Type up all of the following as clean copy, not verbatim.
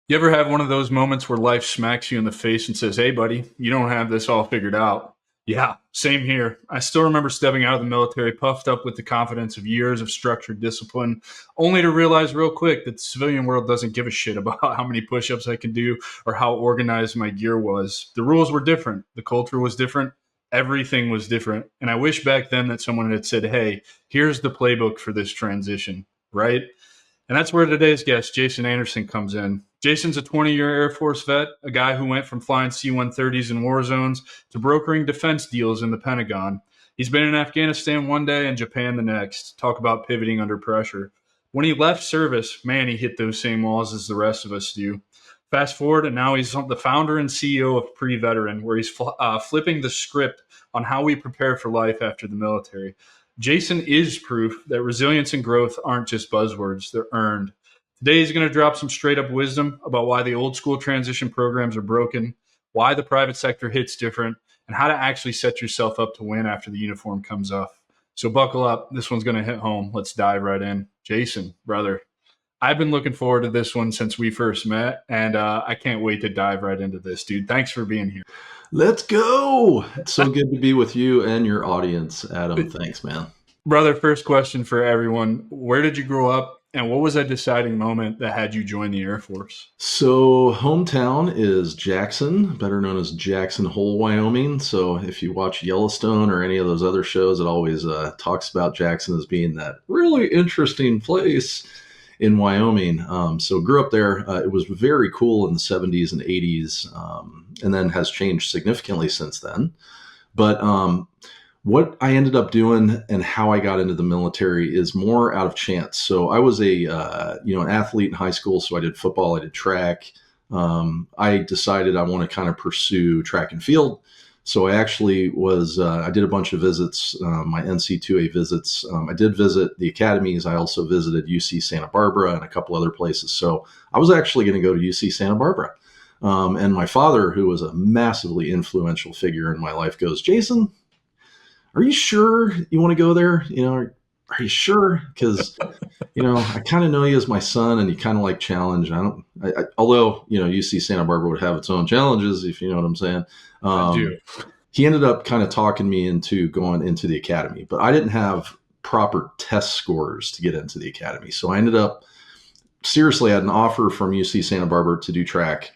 You ever have one of those moments where life smacks you in the face and says, "Hey, buddy, you don't have this all figured out"? Yeah, same here. I still remember stepping out of the military puffed up with the confidence of years of structured discipline, only to realize real quick that the civilian world doesn't give a shit about how many push ups I can do or how organized my gear was. The rules were different, the culture was different, everything was different. And I wish back then that someone had said, "Hey, here's the playbook for this transition," right? And that's where today's guest, Jason Anderson, comes in. Jason's a 20-year Air Force vet, a guy who went from flying C-130s in war zones to brokering defense deals in the Pentagon. He's been in Afghanistan one day and Japan the next. Talk about pivoting under pressure. When he left service, man, he hit those same walls as the rest of us do. Fast forward, and now he's the founder and CEO of PreVeteran, where he's flipping the script on how we prepare for life after the military. Jason is proof that resilience and growth aren't just buzzwords, they're earned. Today, he's going to drop some straight up wisdom about why the old school transition programs are broken, why the private sector hits different, and how to actually set yourself up to win after the uniform comes off. So buckle up. This one's going to hit home. Let's dive right in. Jason, brother, I've been looking forward to this one since we first met, and I can't wait to dive right into this, dude. Thanks for being here. Let's go. It's so good to be with you and your audience, Adam. Thanks, man. Brother, first question for everyone. Where did you grow up, and what was that deciding moment that had you join the Air Force? So, hometown is Jackson, better known as Jackson Hole, Wyoming. So, if you watch Yellowstone or any of those other shows, it always talks about Jackson as being that really interesting place in Wyoming. So, grew up there. It was very cool in the 70s and 80s, and then has changed significantly since then. But what I ended up doing and how I got into the military is more out of chance. So I was an athlete in high school. So I did football, I did track. I decided I want to kind of pursue track and field. So I actually I did a bunch of visits, my NC2A visits. I did visit the academies. I also visited UC Santa Barbara and a couple other places. So I was actually going to go to UC Santa Barbara. And my father, who was a massively influential figure in my life, goes, "Jason, are you sure you want to go there? Are you sure? Because, I kind of know you as my son and you kind of like challenge. Although, UC Santa Barbara would have its own challenges, if you know what I'm saying. I do. He ended up kind of talking me into going into the academy, but I didn't have proper test scores to get into the academy. So I ended up seriously had an offer from UC Santa Barbara to do track.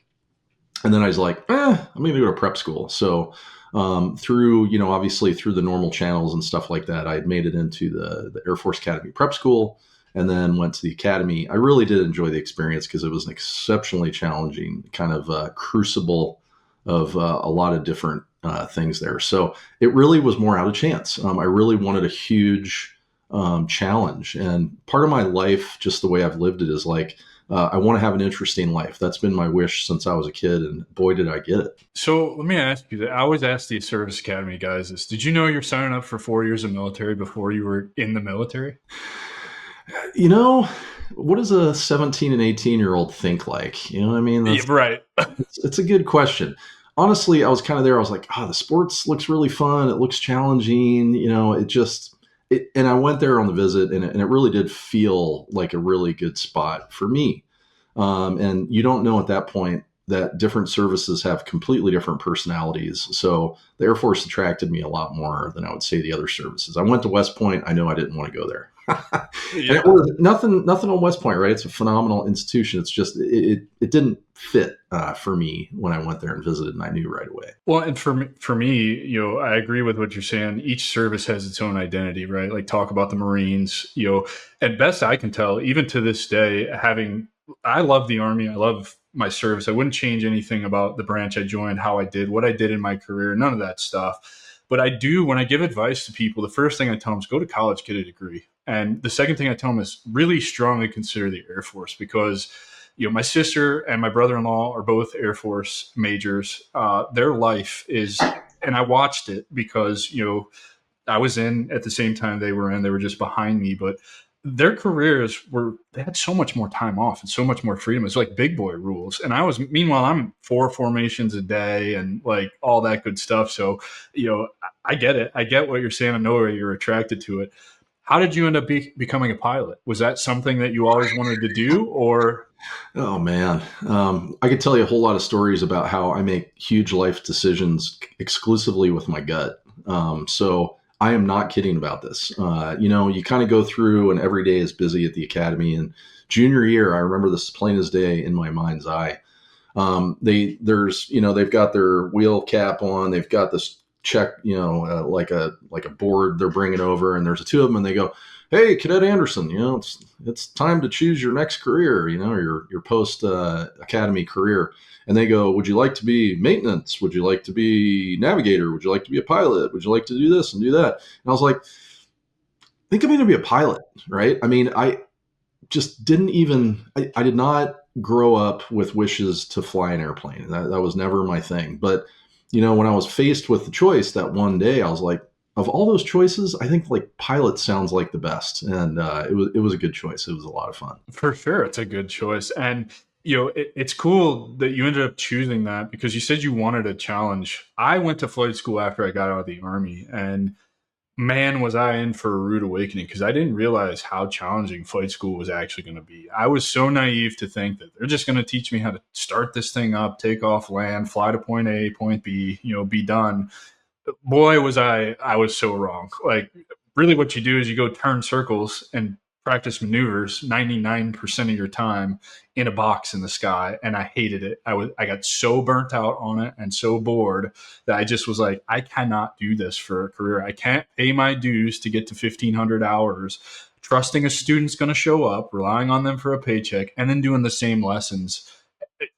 And then I was like, I'm going to go to prep school. So obviously through the normal channels and stuff like that, I had made it into the Air Force Academy prep school and then went to the academy. I really did enjoy the experience because it was an exceptionally challenging kind of crucible of a lot of different things there. So it really was more out of chance. I really wanted a huge challenge. And part of my life, just the way I've lived it, is like, I want to have an interesting life. That's been my wish since I was a kid, and boy, did I get it. So let me ask you that. I always ask the service academy guys this. Did you know you're signing up for 4 years of military before you were in the military? What does a 17 and 18-year-old think like? You know what I mean? Yeah, right. It's a good question. Honestly, I was kind of there. I was like, the sports looks really fun. It looks challenging. And I went there on the visit, and it really did feel like a really good spot for me. And you don't know at that point that different services have completely different personalities. So the Air Force attracted me a lot more than I would say the other services. I went to West Point. I know I didn't want to go there. Yeah. And it was nothing on West Point, right? It's a phenomenal institution. It's just it didn't fit for me when I went there and visited, and I knew right away. Well, and for me, I agree with what you're saying. Each service has its own identity, right? Like talk about the Marines, at best I can tell, even to this day, I love the Army. I love my service. I wouldn't change anything about the branch I joined, how I did, what I did in my career, none of that stuff. But I do, when I give advice to people, the first thing I tell them is go to college, get a degree. And the second thing I tell them is really strongly consider the Air Force because, my sister and my brother-in-law are both Air Force majors. Their life is, and I watched it because, I was in at the same time they were in. They were just behind me, but their careers they had so much more time off and so much more freedom. It's like big boy rules. And meanwhile, I'm 4 formations a day and like all that good stuff. So, I get it. I get what you're saying. I know where you're attracted to it. How did you end up becoming a pilot? Was that something that you always wanted to do or? Oh man, I could tell you a whole lot of stories about how I make huge life decisions exclusively with my gut. So I am not kidding about this. You kind of go through, and every day is busy at the academy. And junior year, I remember this plain as day in my mind's eye. They've got their wheel cap on, they've got this check, like a board they're bringing over, and there's two of them, and they go, "Hey, Cadet Anderson, it's time to choose your next career, your post academy career." And they go, "Would you like to be maintenance? Would you like to be navigator? Would you like to be a pilot? Would you like to do this and do that?" And I was like, "I think I'm going to be a pilot, right?" I mean, I just didn't even, I did not grow up with wishes to fly an airplane. That was never my thing. But, when I was faced with the choice that one day, I was like, of all those choices, I think like pilot sounds like the best. And it was a good choice. It was a lot of fun. For sure, it's a good choice. And it's cool that you ended up choosing that because you said you wanted a challenge. I went to flight school after I got out of the Army, and man, was I in for a rude awakening because I didn't realize how challenging flight school was actually going to be. I was so naive to think that they're just going to teach me how to start this thing up, take off, land, fly to point A, point B, be done. Boy, I was so wrong. Like, really, what you do is you go turn circles and practice maneuvers 99% of your time in a box in the sky, and I hated it. I got so burnt out on it and so bored that I just was like, I cannot do this for a career. I can't pay my dues to get to 1,500 hours trusting a student's going to show up, relying on them for a paycheck, and then doing the same lessons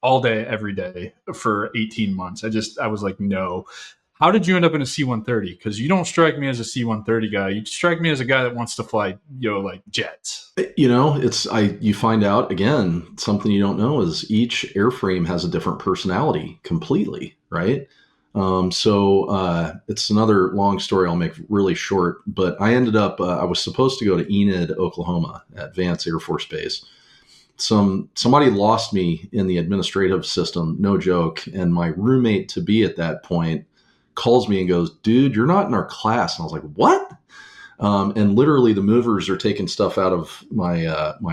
all day every day for 18 months. I was like, no. How did you end up in a C-130? Because you don't strike me as a C-130 guy. You strike me as a guy that wants to fly, like jets. You find out again, something you don't know is each airframe has a different personality completely, right? It's another long story I'll make really short, but I ended up, I was supposed to go to Enid, Oklahoma at Vance Air Force Base. Somebody lost me in the administrative system, no joke. And my roommate to be at that point calls me and goes, "Dude, you're not in our class." And I was like, "What?" And literally the movers are taking stuff out of my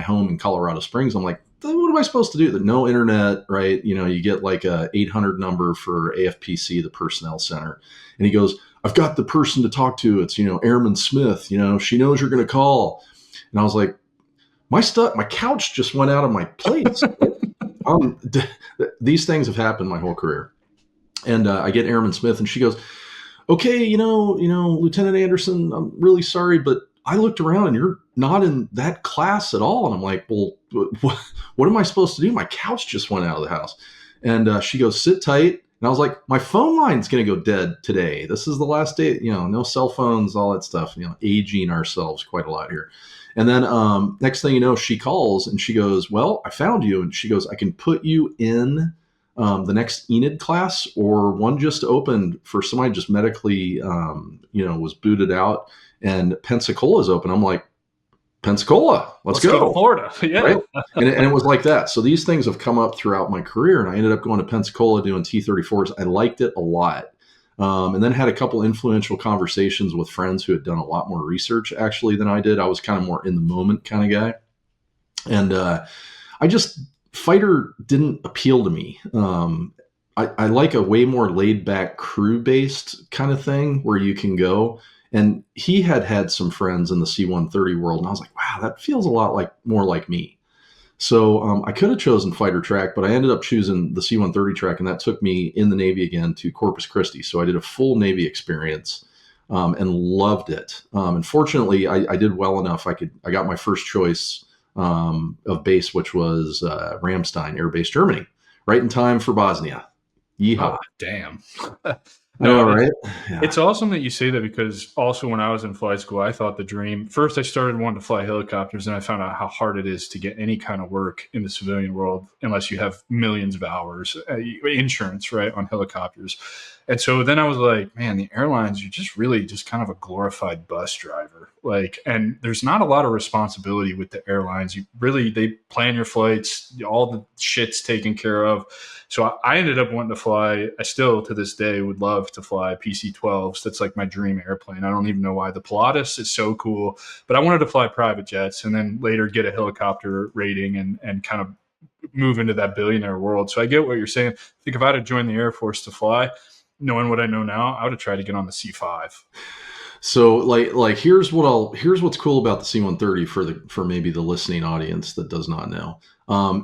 home in Colorado Springs. I'm like, what am I supposed to do? No internet, right? You get like a 800 number for AFPC, the personnel center. And he goes, "I've got the person to talk to. It's, Airman Smith, she knows you're going to call." And I was like, my couch just went out of my place. These things have happened my whole career. And I get Airman Smith, and she goes, "Okay, Lieutenant Anderson, I'm really sorry, but I looked around and you're not in that class at all." And I'm like, "Well, what am I supposed to do? My couch just went out of the house." And she goes, "Sit tight." And I was like, "My phone line's going to go dead today. This is the last day, no cell phones, all that stuff, aging ourselves quite a lot here." And then next thing you know, she calls and she goes, "Well, I found you." And she goes, "I can put you in the next Enid class, or one just opened for somebody just medically, was booted out, and Pensacola's open." I'm like, "Pensacola, let's go to go." Florida. Yeah. Right. And it was like that. So these things have come up throughout my career, and I ended up going to Pensacola doing T-34s. I liked it a lot. And then had a couple influential conversations with friends who had done a lot more research actually than I did. I was kind of more in the moment kind of guy. And fighter didn't appeal to me. I like a way more laid back crew based kind of thing where you can go. And he had some friends in the C-130 world, and I was like, wow, that feels a lot more like me. So I could have chosen fighter track, but I ended up choosing the C-130 track, and that took me in the Navy again to Corpus Christi. So I did a full Navy experience and loved it. And fortunately, I did well enough. I got my first choice of base, which was Ramstein Air Base, Germany, right in time for Bosnia. Yeehaw. Oh, damn. No, right? Yeah. It's awesome that you say that, because also when I was in flight school, I thought the dream, first I started wanting to fly helicopters, and I found out how hard it is to get any kind of work in the civilian world unless you have millions of hours, insurance, right, on helicopters. And so then I was like, man, the airlines, you're just really just kind of a glorified bus driver. And there's not a lot of responsibility with the airlines. They plan your flights, all the shit's taken care of. So I ended up wanting to fly. I still, to this day, would love to fly PC-12s. That's like my dream airplane. I don't even know why. The Pilatus is so cool, but I wanted to fly private jets and then later get a helicopter rating and kind of move into that billionaire world. So I get what you're saying. I think if I'd have joined the Air Force to fly, knowing what I know now, I would have tried to get on the C5. So like here's what's cool about the C-130 for maybe the listening audience that does not know.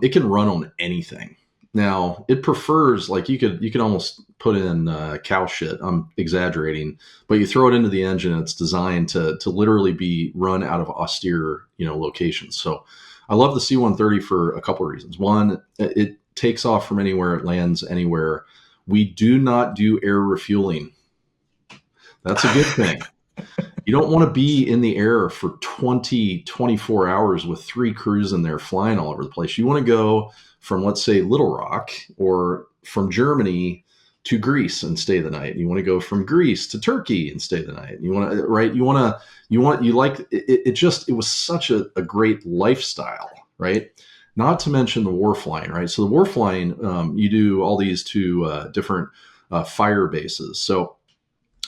It can run on anything. Now it prefers, like, you could almost put in cow shit. I'm exaggerating, but you throw it into the engine. It's designed to literally be run out of austere, locations. So I love the C-130 for a couple of reasons. One, it takes off from anywhere, it lands anywhere. We do not do air refueling. That's a good thing. You don't want to be in the air for 24 hours with 3 crews in there flying all over the place. You want to go from, let's say, Little Rock, or from Germany to Greece and stay the night. You want to go from Greece to Turkey and stay the night. You want to, right? You like it. It was such a great lifestyle, right? Not to mention the war flying, right? So the war flying, you do all these to different fire bases. So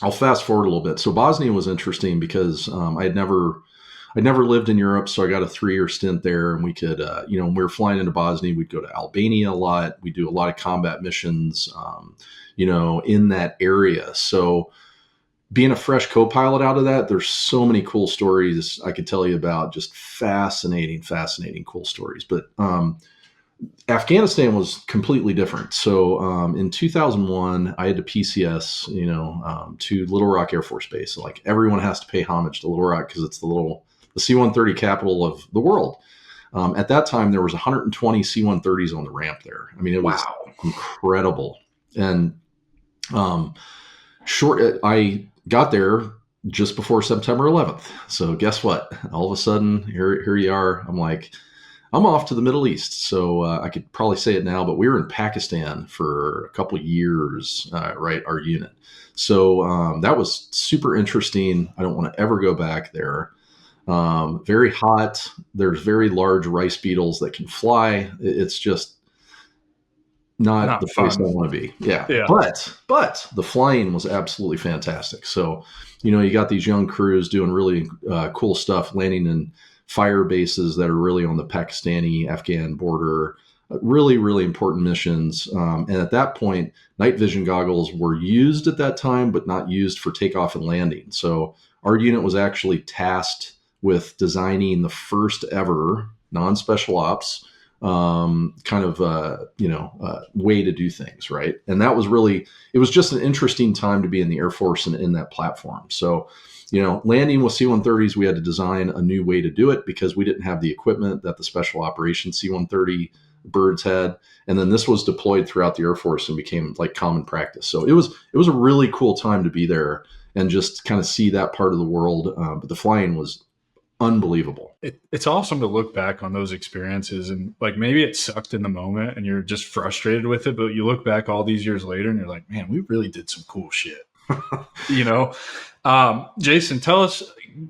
I'll fast forward a little bit. So Bosnia was interesting because I'd never lived in Europe, so I got a 3-year stint there, and we could, when we were flying into Bosnia, we'd go to Albania a lot. We do a lot of combat missions, in that area. So being a fresh co-pilot out of that, there's so many cool stories I could tell you about, just fascinating, cool stories. But Afghanistan was completely different. So in 2001, I had to PCS, to Little Rock Air Force Base. So, like, everyone has to pay homage to Little Rock because it's the C-130 capital of the world. At that time, there was 120 C-130s on the ramp there. I mean, it was incredible. And I got there just before September 11th. So guess what? All of a sudden, here you are. I'm like, I'm off to the Middle East. So I could probably say it now, but we were in Pakistan for a couple of years, right? Our unit. So that was super interesting. I don't want to ever go back there. Very hot. There's very large rice beetles that can fly. It's just not the place I want to be. Yeah. But the flying was absolutely fantastic. So, you got these young crews doing really cool stuff, landing in fire bases that are really on the Pakistani-Afghan border, really, really important missions. And at that point, night vision goggles were used at that time, but not used for takeoff and landing. So our unit was actually tasked with designing the first ever non-special ops way to do things, right? And that was it was just an interesting time to be in the Air Force and in that platform. So, landing with C-130s, we had to design a new way to do it because we didn't have the equipment that the Special Operations C-130 birds had. And then this was deployed throughout the Air Force and became like common practice. So it was a really cool time to be there and just kind of see that part of the world. But the flying was unbelievable. It's awesome to look back on those experiences, and like, maybe it sucked in the moment and you're just frustrated with it, but you look back all these years later and you're like, man, we really did some cool shit. Jason, tell us,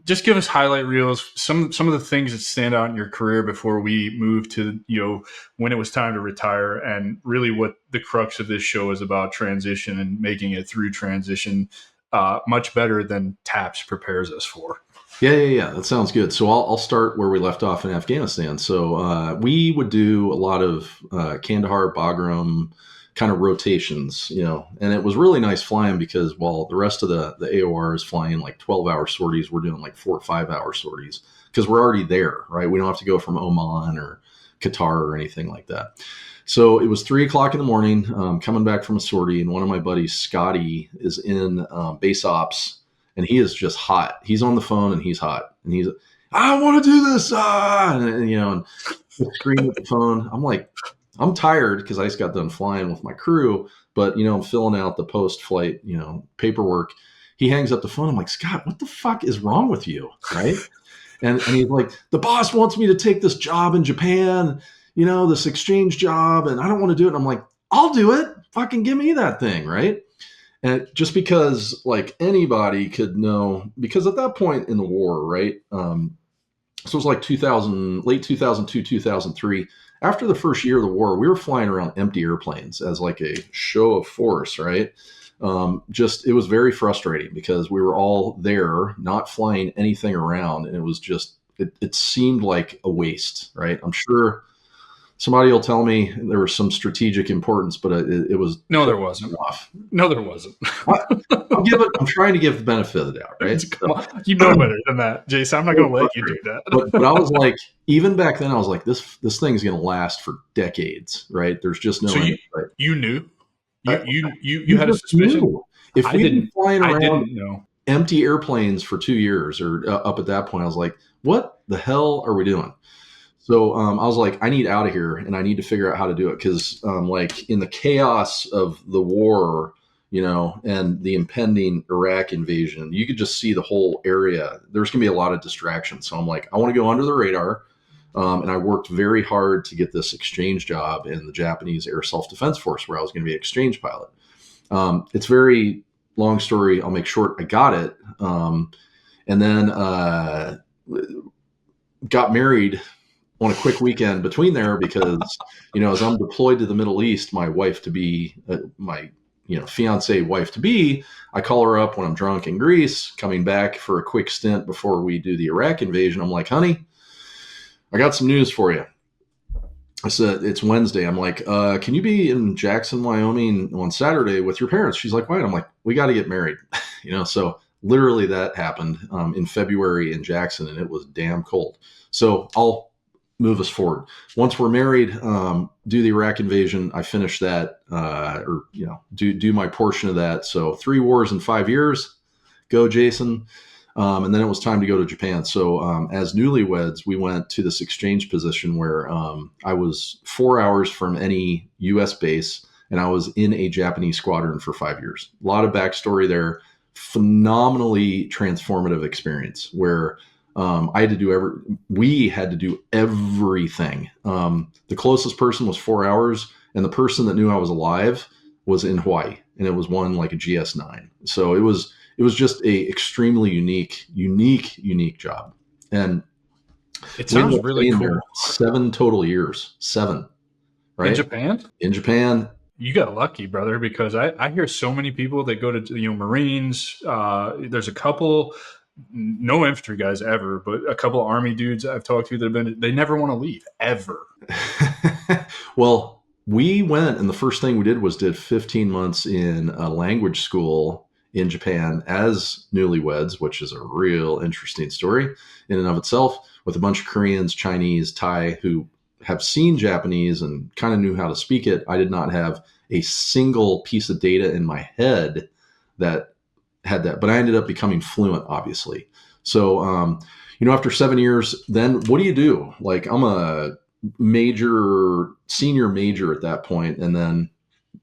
just give us highlight reels, some of the things that stand out in your career before we move to, when it was time to retire, and really what the crux of this show is about: transition and making it through transition much better than TAPS prepares us for. Yeah. That sounds good. So I'll start where we left off in Afghanistan. So we would do a lot of Kandahar, Bagram kind of rotations, and it was really nice flying because while the rest of the AOR is flying like 12-hour sorties, we're doing like 4 or 5-hour sorties because we're already there, right? We don't have to go from Oman or Qatar or anything like that. So it was 3:00 in the morning, coming back from a sortie, and one of my buddies, Scotty, is in base ops. And he is just hot. He's on the phone and he's hot. And he's, I want to do this. And screaming at the phone. I'm like, I'm tired because I just got done flying with my crew. But, I'm filling out the post-flight, paperwork. He hangs up the phone. I'm like, Scott, what the fuck is wrong with you? Right? and he's like, the boss wants me to take this job in Japan, this exchange job. And I don't want to do it. And I'm like, I'll do it. Fucking give me that thing. Right? And just because, like, anybody could know, because at that point in the war, right? So it was like late 2002, 2003. After the first year of the war, we were flying around empty airplanes as like a show of force, right? It was very frustrating because we were all there, not flying anything around, and it was just, it seemed like a waste, right? I'm sure somebody will tell me there was some strategic importance, but it was no, there wasn't. Off. No, there wasn't. I'm trying to give the benefit of the doubt, right? Come on. You know better than that, Jason. I'm not going to let you do that. But I was like, even back then, I was like, this thing's going to last for decades, right? There's just no. So you knew. You had a suspicion. Knew. If we'd been flying around, I didn't know. Empty airplanes for 2 years or up at that point, I was like, what the hell are we doing? So I was like, I need out of here and I need to figure out how to do it. Cause like in the chaos of the war, and the impending Iraq invasion, you could just see the whole area. There's going to be a lot of distractions. So I'm like, I want to go under the radar. And I worked very hard to get this exchange job in the Japanese Air Self-Defense Force where I was going to be an exchange pilot. It's very long story. I'll make short. I got it. And then got married on a quick weekend between there because, as I'm deployed to the Middle East, my wife to be, my fiance wife to be, I call her up when I'm drunk in Greece, coming back for a quick stint before we do the Iraq invasion. I'm like, honey, I got some news for you. I said, it's Wednesday. I'm like, can you be in Jackson, Wyoming on Saturday with your parents? She's like, why? I'm like, we got to get married. So literally that happened in February in Jackson, and it was damn cold. So I'll move us forward. Once we're married, do the Iraq invasion. I finish that, do my portion of that. So 3 wars in 5 years. Go, Jason. And then it was time to go to Japan. So as newlyweds, we went to this exchange position where I was 4 hours from any U.S. base, and I was in a Japanese squadron for 5 years. A lot of backstory there. Phenomenally transformative experience where we had to do everything. The closest person was 4 hours, and the person that knew I was alive was in Hawaii, and it was one like a GS9. So it was just a extremely unique job. And it sounds really cool. 7 total years, 7, right? In Japan. You got lucky, brother, because I hear so many people that go to, Marines. There's a couple, no infantry guys ever, but a couple of Army dudes I've talked to that they never want to leave ever. Well, we went, and the first thing we did was did 15 months in a language school in Japan as newlyweds, which is a real interesting story in and of itself, with a bunch of Koreans, Chinese, Thai, who have seen Japanese and kind of knew how to speak it. I did not have a single piece of data in my head that had that, but I ended up becoming fluent, obviously. So, after 7 years, then what do you do? Like, I'm a senior major at that point, and then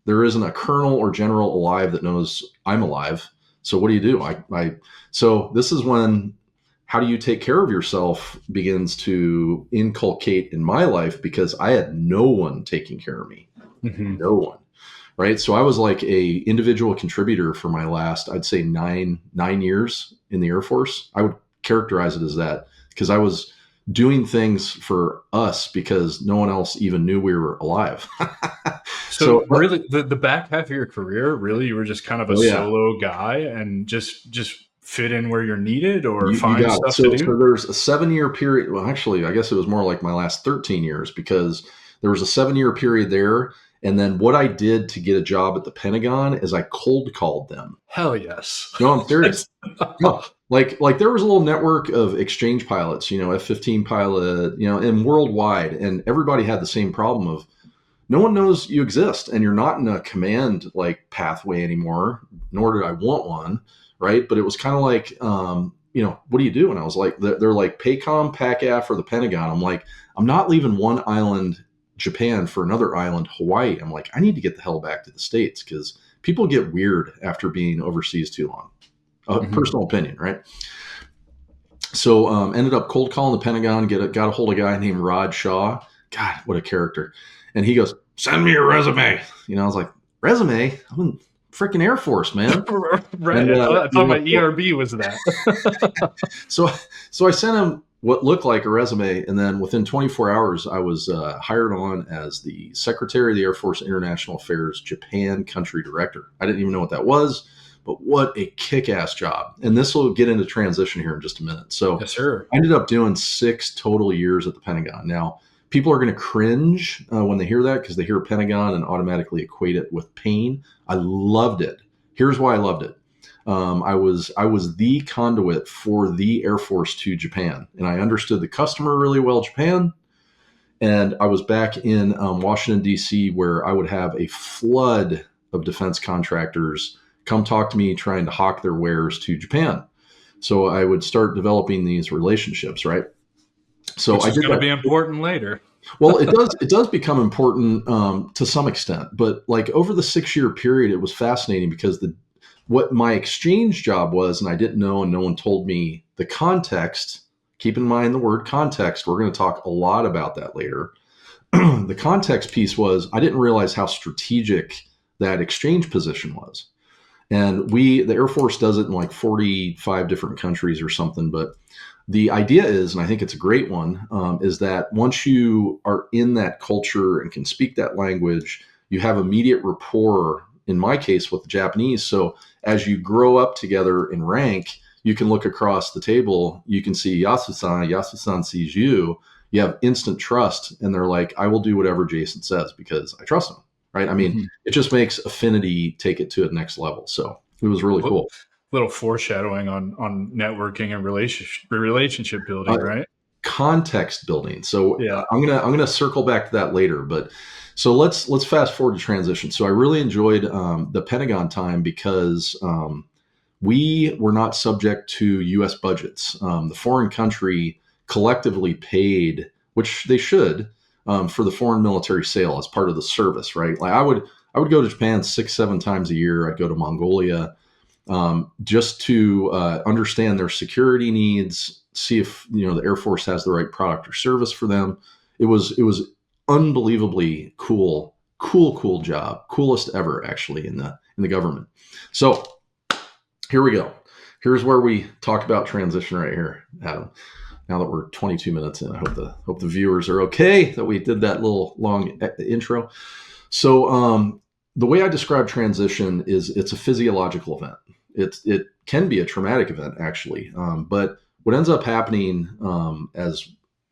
there isn't a colonel or general alive that knows I'm alive. So what do you do? So this is when how do you take care of yourself begins to inculcate in my life, because I had no one taking care of me. Mm-hmm. No one. Right. So I was like a individual contributor for my last, I'd say 9 years in the Air Force. I would characterize it as that, because I was doing things for us because no one else even knew we were alive. So really the back half of your career, really, you were just kind of a solo guy and just fit in where you're needed or find stuff to do? So there's a 7-year period. Well, actually, I guess it was more like my last 13 years, because there was a 7-year period there. And then what I did to get a job at the Pentagon is I cold called them. Hell yes. No, I'm serious. No, like there was a little network of exchange pilots, F-15 pilot, and worldwide. And everybody had the same problem of no one knows you exist, and you're not in a command like pathway anymore, nor did I want one. Right. But it was kind of like, what do you do? And I was like, they're like PACOM, PACAF, or the Pentagon. I'm like, I'm not leaving one island, Japan, for another island, Hawaii. I'm like, I need to get the hell back to the States, because people get weird after being overseas too long. Personal opinion, right? So ended up cold calling the Pentagon, got a hold of a guy named Rod Shaw. God, what a character. And he goes, send me your resume. I was like, resume? I'm in freaking Air Force, man. Right. And, I thought my ERB was that. So I sent him what looked like a resume, and then within 24 hours, I was hired on as the Secretary of the Air Force International Affairs Japan Country Director. I didn't even know what that was, but what a kick-ass job. And this will get into transition here in just a minute. So yes, sir. I ended up doing 6 total years at the Pentagon. Now, people are going to cringe when they hear that because they hear Pentagon and automatically equate it with pain. I loved it. Here's why I loved it. I was the conduit for the Air Force to Japan, and I understood the customer really well, Japan. And I was back in Washington, D.C., where I would have a flood of defense contractors come talk to me trying to hawk their wares to Japan. So I would start developing these relationships, right? So Which I is did going to that. be important later. Well, it does become important to some extent, but like over the 6-year period, it was fascinating because what my exchange job was, and I didn't know, and no one told me the context. Keep in mind the word context. We're going to talk a lot about that later. The context piece was I didn't realize how strategic that exchange position was. And the Air Force does it in like 45 different countries or something. But the idea is, and I think it's a great one, is that once you are in that culture and can speak that language, you have immediate rapport, in my case, with the Japanese. So as you grow up together in rank, you can look across the table, you can see Yasu-san sees you, you have instant trust, and they're like, I will do whatever Jason says because I trust him, right? I mean, it just makes affinity take it to the next level. So it was really cool. Little foreshadowing on networking and relationship building, right? Context building. So Yeah. I'm gonna circle back to that later, but so let's fast forward to transition. So I really enjoyed the Pentagon time because we were not subject to U.S. budgets. The foreign country collectively paid, which they should, for the foreign military sale as part of the service, right? Like I would go to Japan 6-7 times a year. I'd go to Mongolia just to understand their security needs, see if the Air Force has the right product or service for them. It was unbelievably cool job, coolest ever actually in the government. So here we go. Here's where we talk about transition right here, Adam. Now that we're 22 minutes in, I hope the viewers are okay that we did that little long intro. So the way I describe transition is it's a physiological event. It can be a traumatic event actually, but what ends up happening as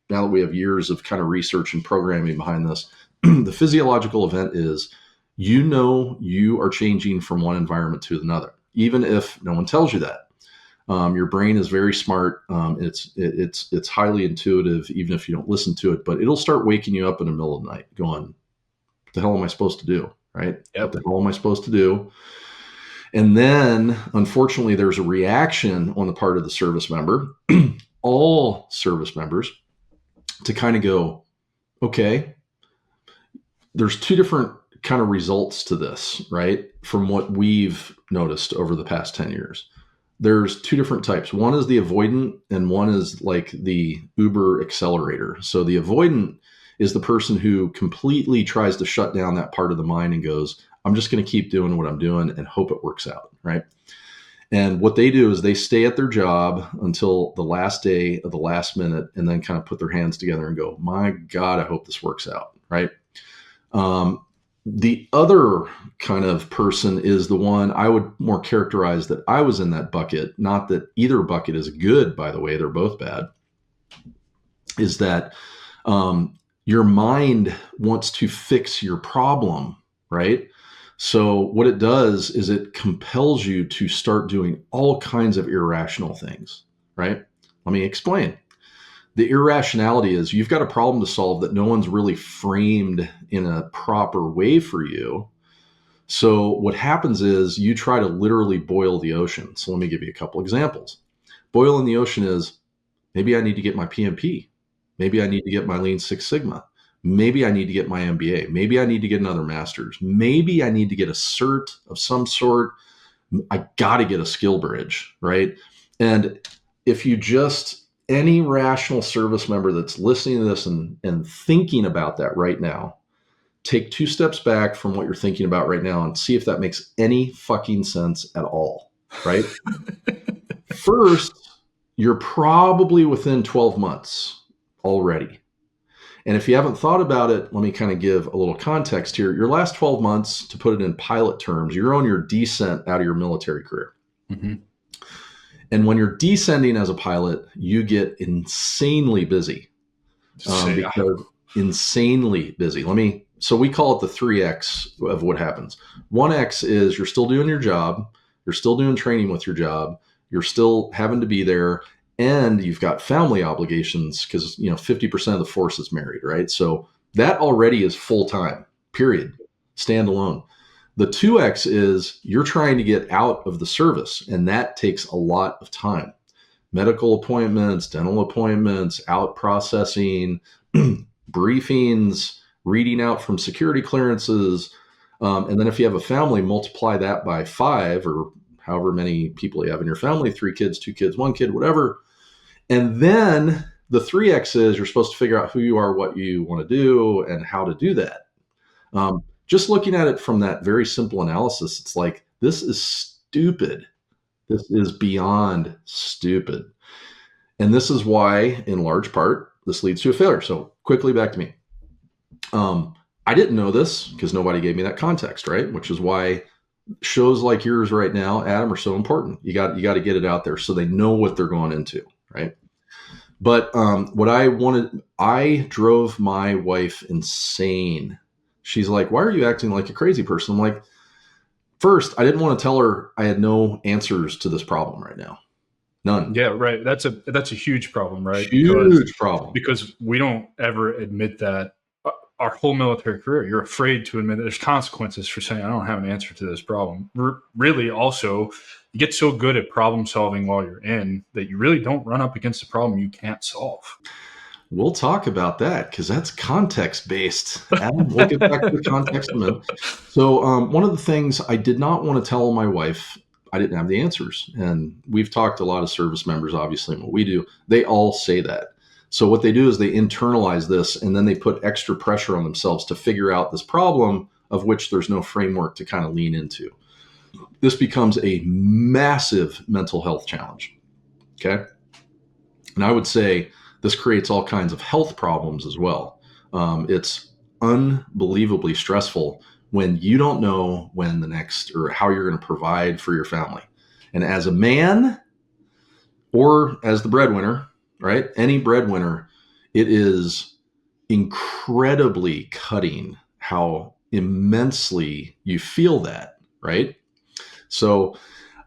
now that we have years of kind of research and programming behind this, the physiological event is you are changing from one environment to another, even if no one tells you that. Your brain is very smart. It's highly intuitive, even if you don't listen to it. But it'll start waking you up in the middle of the night, going, "What the hell am I supposed to do?" Right? Yep. What the hell am I supposed to do? And then, unfortunately, there's a reaction on the part of the service member, all service members, to kind of go, "Okay." There's two different kind of results to this, right? From what we've noticed over the past 10 years. There's two different types. One is the avoidant and one is like the Uber accelerator. So the avoidant is the person who completely tries to shut down that part of the mind and goes, I'm just going to keep doing what I'm doing and hope it works out, right? And what they do is they stay at their job until the last day of the last minute and then kind of put their hands together and go, my God, I hope this works out, right? The other kind of person is the one I would more characterize that I was in that bucket, not that either bucket is good, by the way, they're both bad, is that your mind wants to fix your problem, right? So what it does is it compels you to start doing all kinds of irrational things, right? Let me explain. The irrationality is you've got a problem to solve that no one's really framed in a proper way for you. So what happens is you try to literally boil the ocean. So let me give you a couple examples. Boiling the ocean is maybe I need to get my PMP. Maybe I need to get my Lean Six Sigma. Maybe I need to get my MBA. Maybe I need to get another master's. Maybe I need to get a cert of some sort. I got to get a skill bridge, right? And if you just, any rational service member that's listening to this and thinking about that right now, take 2 steps back from what you're thinking about right now and see if that makes any fucking sense at all, right? First, you're probably within 12 months already. And if you haven't thought about it, let me kind of give a little context here. Your last 12 months, to put it in pilot terms, you're on your descent out of your military career. Mm-hmm. And when you're descending as a pilot, you get insanely busy. insanely busy. So we call it the 3X of what happens. 1X is you're still doing your job, you're still doing training with your job, you're still having to be there, and you've got family obligations because 50% of the force is married, right? So that already is full time, period, standalone. The 2X is you're trying to get out of the service, and that takes a lot of time. Medical appointments, dental appointments, out processing, briefings, reading out from security clearances. And then if you have a family, multiply that by 5 or however many people you have in your family, 3 kids, 2 kids, 1 kid, whatever. And then the 3X is you're supposed to figure out who you are, what you want to do, and how to do that. Just looking at it from that very simple analysis, it's like, this is stupid. This is beyond stupid. And this is why, in large part, this leads to a failure. So quickly back to me. I didn't know this because nobody gave me that context, right? Which is why shows like yours right now, Adam, are so important. You got to get it out there so they know what they're going into, right? But what I drove my wife insane. She's like, "Why are you acting like a crazy person?" I'm like, first, I didn't want to tell her I had no answers to this problem right now. None. Yeah, right. That's a huge problem, right? Huge problem. Because we don't ever admit that. Our whole military career, you're afraid to admit that there's consequences for saying, I don't have an answer to this problem. Really, also, you get so good at problem solving while you're in that you really don't run up against a problem you can't solve. We'll talk about that because that's context based. Adam, we'll get back to the context in a minute. So one of the things I did not want to tell my wife, I didn't have the answers. And we've talked to a lot of service members, obviously, and what we do, they all say that. So what they do is they internalize this and then they put extra pressure on themselves to figure out this problem of which there's no framework to kind of lean into. This becomes a massive mental health challenge. Okay. And I would say this creates all kinds of health problems as well. It's unbelievably stressful when you don't know when the next or how you're going to provide for your family. And as a man or as the breadwinner, right? Any breadwinner, it is incredibly cutting how immensely you feel that, right? So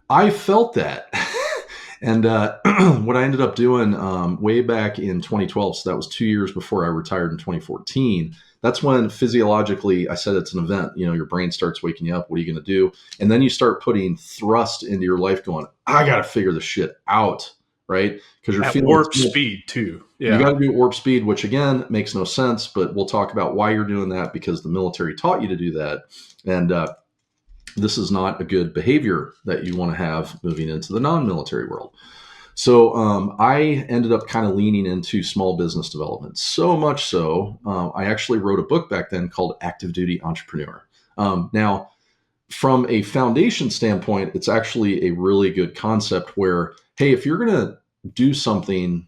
I felt that. And what I ended up doing way back in 2012, so that was 2 years before I retired in 2014, that's when physiologically I said it's an event. Your brain starts waking you up. What are you going to do? And then you start putting thrust into your life going, I got to figure this shit out. Right? Because you're feeling warp speed too. Yeah. You got to do warp speed, which again makes no sense, but we'll talk about why you're doing that because the military taught you to do that. And this is not a good behavior that you want to have moving into the non-military world. So I ended up kind of leaning into small business development. So much so, I actually wrote a book back then called Active Duty Entrepreneur. Now, from a foundation standpoint, it's actually a really good concept where, hey, if you're going to do something,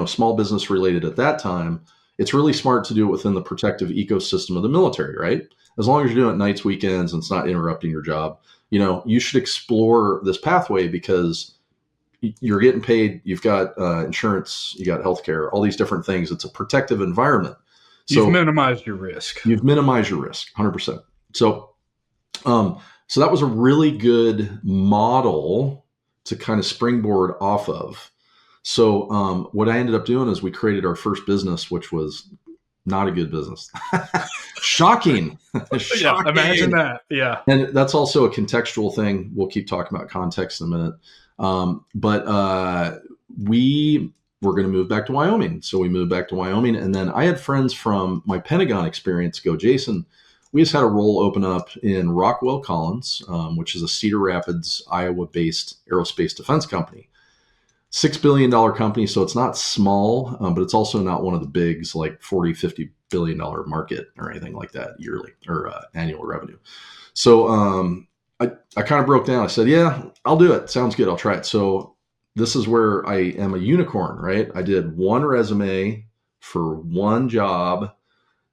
small business related at that time, it's really smart to do it within the protective ecosystem of the military, right? As long as you're doing it nights, weekends, and it's not interrupting your job, you should explore this pathway because you're getting paid, you've got insurance, you got healthcare, all these different things. It's a protective environment. So you've minimized your risk. You've minimized your risk, 100%. So that was a really good model to kind of springboard off of. So what I ended up doing is we created our first business, which was not a good business. Shocking. Shocking. Yeah, imagine that. Yeah. And that's also a contextual thing. We'll keep talking about context in a minute. But we were going to move back to Wyoming. So we moved back to Wyoming. And then I had friends from my Pentagon experience go, Jason, we just had a role open up in Rockwell Collins, which is a Cedar Rapids, Iowa-based aerospace defense company. $6 billion company, so it's not small, but it's also not one of the bigs like $40-50 billion market or anything like that yearly or annual revenue. So I kind of broke down. I said, yeah, I'll do it. Sounds good. I'll try it. So this is where I am a unicorn, right? I did one resume for one job,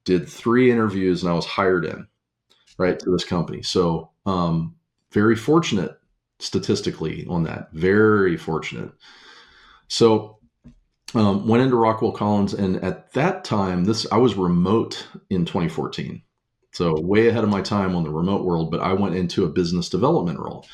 did 3 interviews, and I was hired in, right, to this company. So very fortunate statistically on that. Very fortunate. So Went into Rockwell Collins, and at that time, I was remote in 2014, so way ahead of my time on the remote world. But I went into a business development role,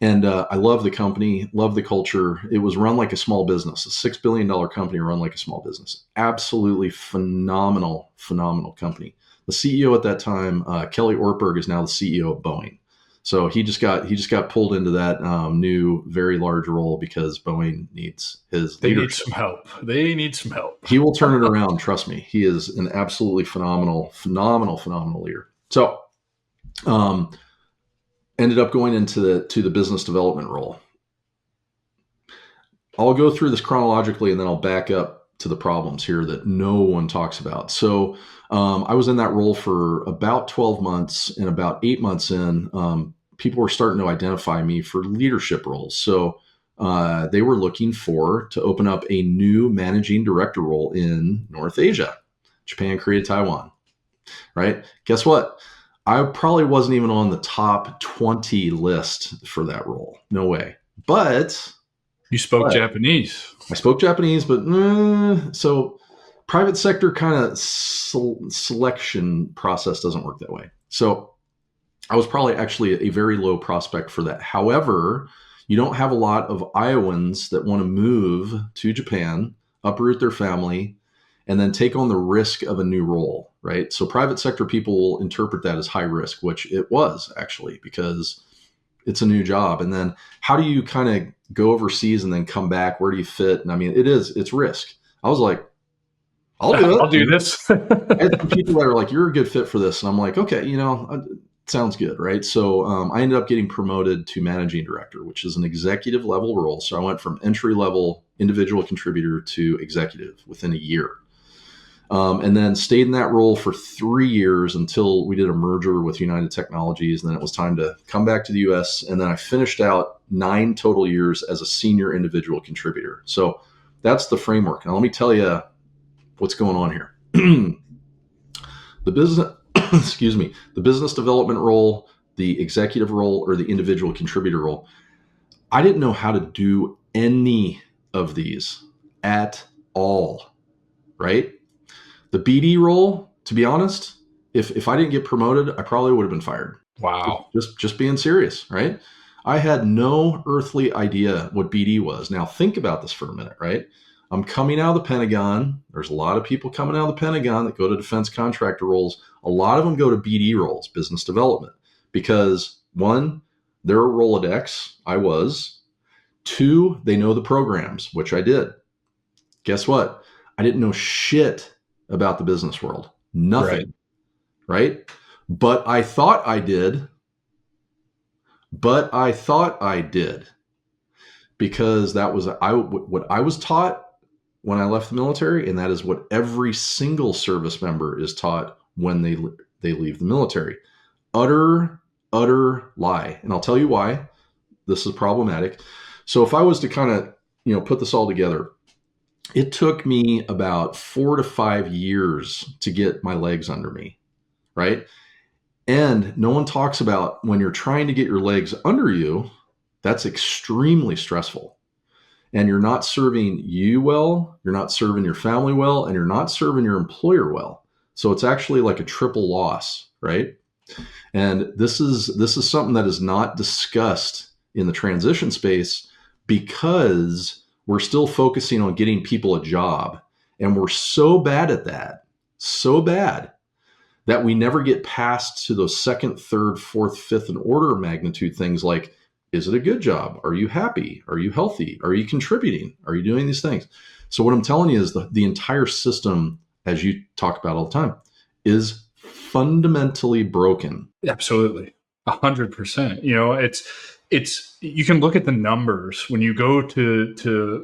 and I love the company, love the culture. It was run like a small business, a $6 billion company run like a small business. Absolutely phenomenal, phenomenal company. The CEO at that time, Kelly Ortberg, is now the CEO of Boeing. So he just got pulled into that new, very large role because Boeing needs his They need leadership. some help. They need some help. He will turn it around. Trust me. He is an absolutely phenomenal, phenomenal, phenomenal leader. So, um, ended up going into the business development role. I'll go through this chronologically, and then I'll back up to the problems here that no one talks about. So, I was in that role for about 12 months, and about 8 months in, people were starting to identify me for leadership roles. So, they were looking to open up a new managing director role in North Asia, Japan, Korea, Taiwan, right? Guess what? I probably wasn't even on the top 20 list for that role. No way. But You spoke but Japanese. I spoke Japanese, but so private sector kind of selection process doesn't work that way. So I was probably actually a very low prospect for that. However, you don't have a lot of Iowans that want to move to Japan, uproot their family, and then take on the risk of a new role, right? So private sector people will interpret that as high risk, which it was actually, because it's a new job. And then how do you kind of go overseas and then come back? Where do you fit? And I mean, it's risk. I was like, I'll do I'll it. do this. I had some people that are like, you're a good fit for this. And I'm like, okay, sounds good, right? So I ended up getting promoted to managing director, which is an executive level role. So I went from entry level individual contributor to executive within a year. And then stayed in that role for 3 years until we did a merger with United Technologies. And then it was time to come back to the US. And then I finished out 9 total years as a senior individual contributor. So that's the framework. Now, let me tell you what's going on here. The business, excuse me, the business development role, the executive role, or the individual contributor role. I didn't know how to do any of these at all, right? The BD role, to be honest, if I didn't get promoted, I probably would have been fired. Wow. Just being serious, right? I had no earthly idea what BD was. Now think about this for a minute, right? I'm coming out of the Pentagon. There's a lot of people coming out of the Pentagon that go to defense contractor roles. A lot of them go to BD roles, business development, because one, they're a Rolodex. I was. Two, they know the programs, which I did. Guess what? I didn't know shit about the business world. Nothing. Right? But I thought I did. Because that was what I was taught when I left the military, and that is what every single service member is taught when they leave the military. Utter lie. And I'll tell you why this is problematic. So if I was to kind of, put this all together, it took me about 4 to 5 years to get my legs under me, right? And no one talks about when you're trying to get your legs under you, that's extremely stressful. And you're not serving you well, you're not serving your family well, and you're not serving your employer well. So it's actually like a triple loss, right? And this is something that is not discussed in the transition space because we're still focusing on getting people a job. And we're so bad at that, so bad, that we never get past to those second, third, fourth, fifth, and order of magnitude things like, is it a good job? Are you happy? Are you healthy? Are you contributing? Are you doing these things? So what I'm telling you is the entire system, as you talk about all the time, is fundamentally broken. Absolutely. 100%. It's you can look at the numbers when you go to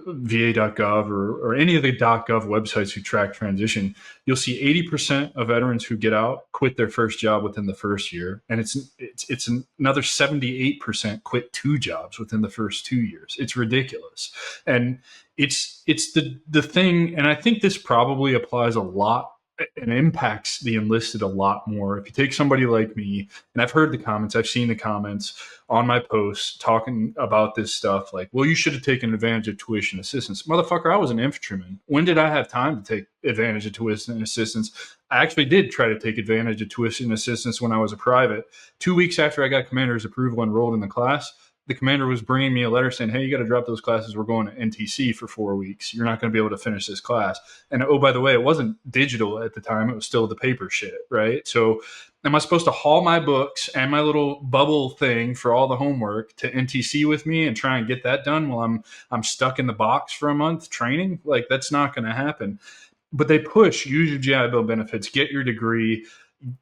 va.gov or any of the .gov websites who track transition. You'll see 80% of veterans who get out quit their first job within the first year, and it's another 78% quit 2 jobs within the first 2 years. It's ridiculous, and it's the thing. And I think this probably applies a lot. and impacts the enlisted a lot more. If you take somebody like me, and I've heard the comments, I've seen the comments on my posts talking about this stuff, like, well, you should have taken advantage of tuition assistance. Motherfucker, I was an infantryman. When did I have time to take advantage of tuition assistance? I actually did try to take advantage of tuition assistance when I was a private. 2 weeks after I got commander's approval and enrolled in the class, the commander was bringing me a letter saying, hey, you got to drop those classes. We're going to NTC for 4 weeks. You're not going to be able to finish this class. And oh, by the way, it wasn't digital at the time. It was still the paper shit, right? So am I supposed to haul my books and my little bubble thing for all the homework to NTC with me and try and get that done while I'm stuck in the box for a month training? Like, that's not going to happen. But they push, use your GI Bill benefits, get your degree.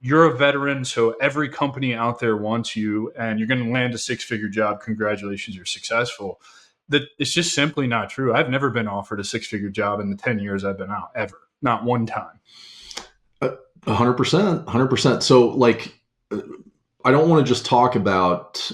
You're a veteran, so every company out there wants you, and you're going to land a six-figure job. Congratulations, you're successful. That it's just simply not true. I've never been offered a six-figure job in the 10 years I've been out, ever. Not one time. 100%, 100%. So, like, I don't want to just talk about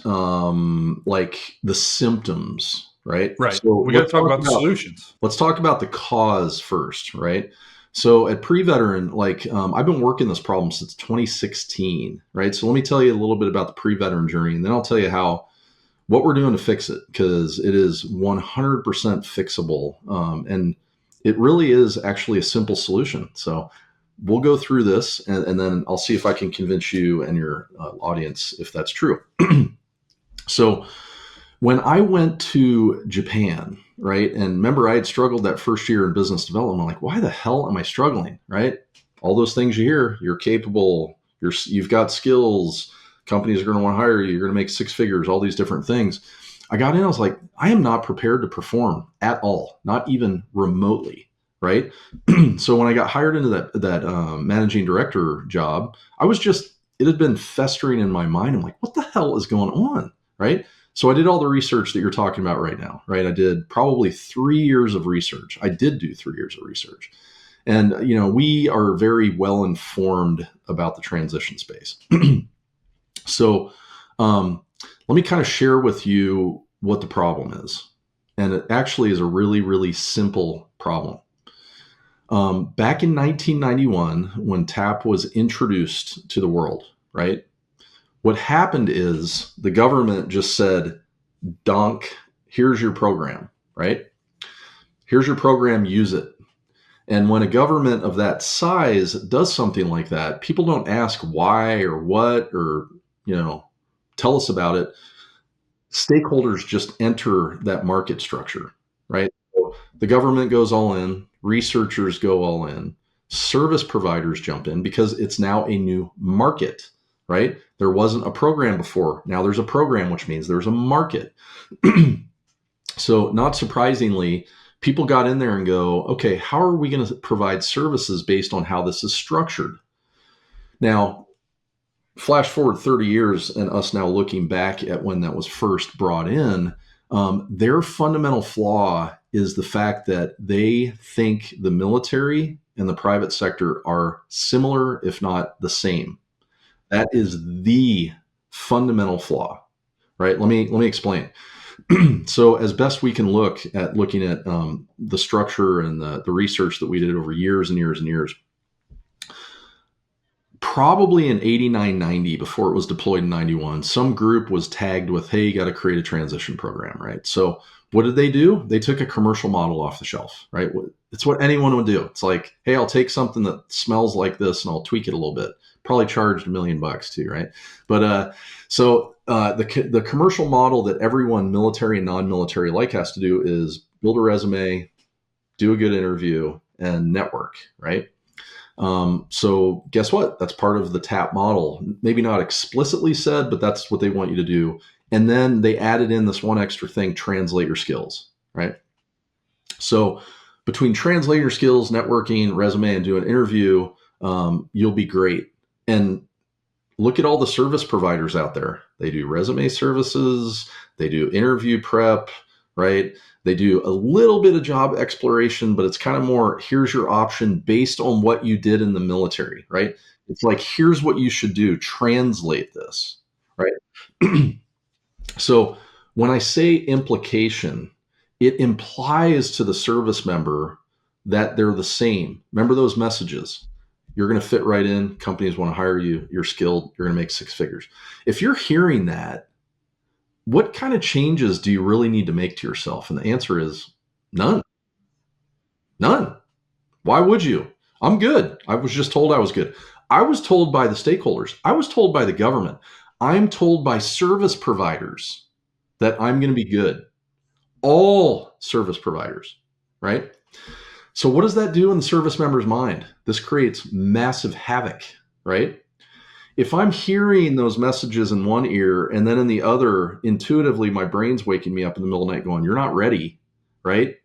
like the symptoms, right? Right. So we got to talk about the solutions. Let's talk about the cause first, right? So at PreVeteran, like I've been working this problem since 2016, right? So let me tell you a little bit about the PreVeteran journey, and then I'll tell you what we're doing to fix it, because it is 100% fixable, and it really is actually a simple solution. So we'll go through this, and then I'll see if I can convince you and your audience if that's true. So when I went to Japan, right, and remember I had struggled that first year in business development, I'm like, why the hell am I struggling, right? All those things you hear, you're capable, you've got skills, companies are going to want to hire you, you're going to make six figures, all these different things. I got in, I was like, I am not prepared to perform at all, not even remotely, right? So when I got hired into that managing director job, it had been festering in my mind. I'm like, what the hell is going on, right? So I did all the research that you're talking about right now, right? I did probably 3 years of research. I did do 3 years of research. And, we are very well informed about the transition space. So let me kind of share with you what the problem is. And it actually is a really, really simple problem. Back in 1991, when TAP was introduced to the world, right? What happened is the government just said, donk, here's your program, right? Here's your program, use it. And when a government of that size does something like that, people don't ask why or what or, tell us about it. Stakeholders just enter that market structure, right? So the government goes all in, researchers go all in, service providers jump in because it's now a new market, right? There wasn't a program before. Now there's a program, which means there's a market. So not surprisingly, people got in there and go, okay, how are we going to provide services based on how this is structured? Now, flash forward 30 years and us now looking back at when that was first brought in, their fundamental flaw is the fact that they think the military and the private sector are similar, if not the same. That is the fundamental flaw, right? Let me explain. So as best we can looking at the structure and the research that we did over years and years and years, probably in 89, 90, before it was deployed in 91, some group was tagged with, hey, you got to create a transition program, right? So what did they do? They took a commercial model off the shelf, right? It's what anyone would do. It's like, hey, I'll take something that smells like this and I'll tweak it a little bit. Probably charged $1 million too, right? But the commercial model that everyone, military and non-military alike, has to do is build a resume, do a good interview, and network, right? So guess what? That's part of the TAP model. Maybe not explicitly said, but that's what they want you to do. And then they added in this one extra thing, translate your skills, right? So between translate your skills, networking, resume, and do an interview, you'll be great. And look at all the service providers out there. They do resume services, they do interview prep, right? They do a little bit of job exploration, but it's kind of more, here's your option based on what you did in the military, right? It's like, here's what you should do, translate this, right? So when I say implication, it implies to the service member that they're the same. Remember those messages. You're going to fit right in. Companies want to hire you. You're skilled. You're going to make 6 figures. If you're hearing that, what kind of changes do you really need to make to yourself? And the answer is none. None. Why would you? I'm good. I was just told I was good. I was told by the stakeholders. I was told by the government. I'm told by service providers that I'm going to be good. All service providers, right? So what does that do in the service member's mind? This creates massive havoc, right? If I'm hearing those messages in one ear and then in the other, intuitively, my brain's waking me up in the middle of the night going, you're not ready, right?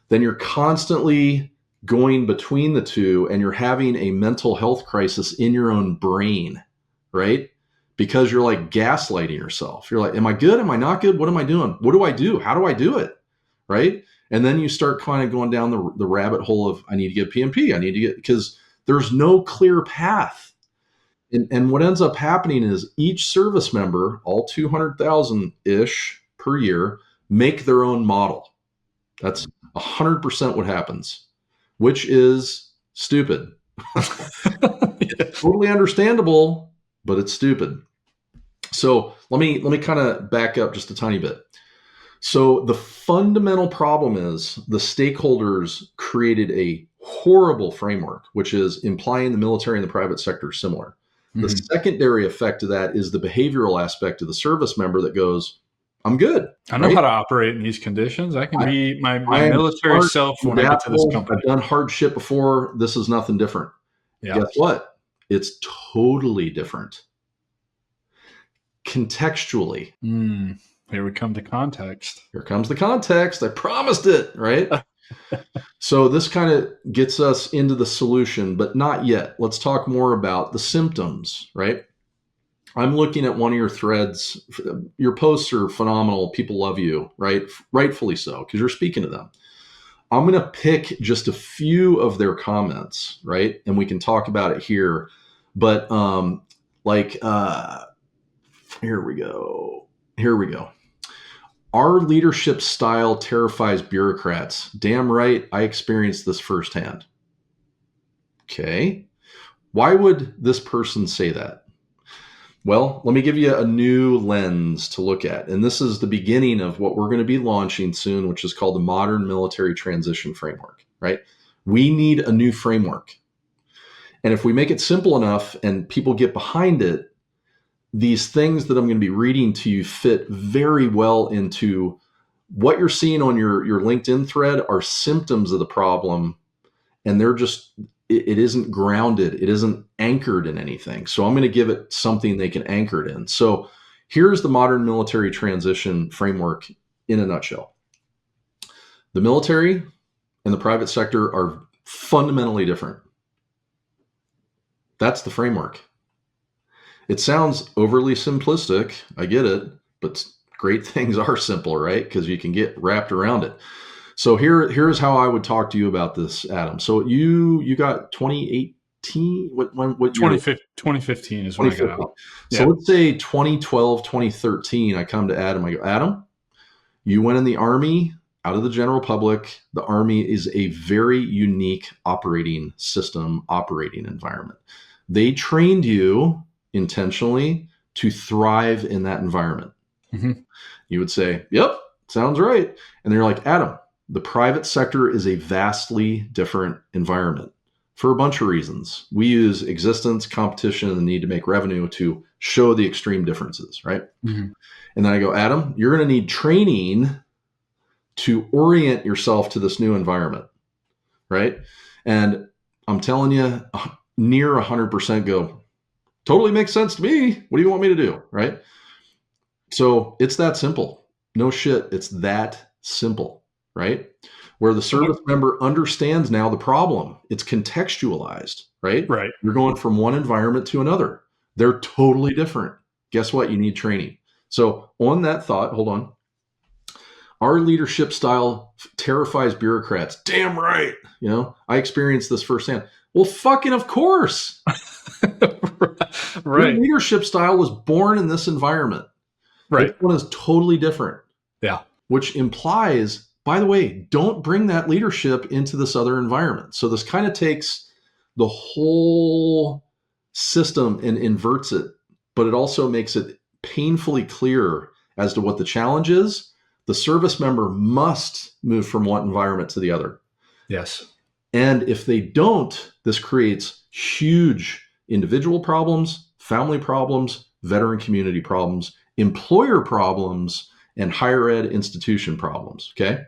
Then you're constantly going between the two and you're having a mental health crisis in your own brain, right? Because you're like gaslighting yourself. You're like, am I good? Am I not good? What am I doing? What do I do? How do I do it? Right? And then you start kind of going down the rabbit hole of, I need to get PMP. I need to get, because there's no clear path. And what ends up happening is each service member, all 200,000-ish per year, make their own model. That's 100% what happens, which is stupid. It's totally understandable, but it's stupid. So let me kind of back up just a tiny bit. So the fundamental problem is the stakeholders created a horrible framework, which is implying the military and the private sector are similar. Mm-hmm. The secondary effect of that is the behavioral aspect of the service member that goes, I'm good. I know how to operate in these conditions. I can be my military self when I get to this company. I've done hard shit before. This is nothing different. Yeah. Guess what? It's totally different. Contextually. Here we come to context. Here comes the context. I promised it, right? So this kind of gets us into the solution, but not yet. Let's talk more about the symptoms, right? I'm looking at one of your threads. Your posts are phenomenal. People love you, right? Rightfully so, because you're speaking to them. I'm going to pick just a few of their comments, right? And we can talk about it here. But here we go. Our leadership style terrifies bureaucrats. Damn right, I experienced this firsthand. Okay. Why would this person say that? Well, let me give you a new lens to look at. And this is the beginning of what we're going to be launching soon, which is called the Modern Military Transition Framework, right? We need a new framework. And if we make it simple enough and people get behind it, these things that I'm going to be reading to you fit very well into what you're seeing on your LinkedIn thread are symptoms of the problem. And they're just, it isn't grounded. It isn't anchored in anything. So I'm going to give it something they can anchor it in. So here's the Modern Military Transition Framework in a nutshell. The military and the private sector are fundamentally different. That's the framework. It sounds overly simplistic. I get it, but great things are simple, right? Because you can get wrapped around it. So here's how I would talk to you about this, Adam. So you got 2018, what 2015 is when I got out. So let's say 2012, 2013, I come to Adam, I go, Adam, you went in the Army, out of the general public. The Army is a very unique operating system, operating environment. They trained you intentionally to thrive in that environment. Mm-hmm. You would say, yep, sounds right. And they're like, Adam, the private sector is a vastly different environment for a bunch of reasons. We use existence, competition, and the need to make revenue to show the extreme differences, right? Mm-hmm. And then I go, Adam, you're going to need training to orient yourself to this new environment, right? And I'm telling you, near 100% go, totally makes sense to me. What do you want me to do, right? So it's that simple. No shit, it's that simple, right? Where the service member understands now the problem. It's contextualized, right? Right. You're going from one environment to another. They're totally different. Guess what? You need training. So on that thought, hold on. Our leadership style terrifies bureaucrats. Damn right. You know, I experienced this firsthand. Well, fucking of course. Right. Your leadership style was born in this environment. Right. This one is totally different. Yeah. Which implies, by the way, don't bring that leadership into this other environment. So this kind of takes the whole system and inverts it, but it also makes it painfully clear as to what the challenge is. The service member must move from one environment to the other. Yes. And if they don't, this creates huge individual problems, family problems, veteran community problems, employer problems, and higher ed institution problems. Okay.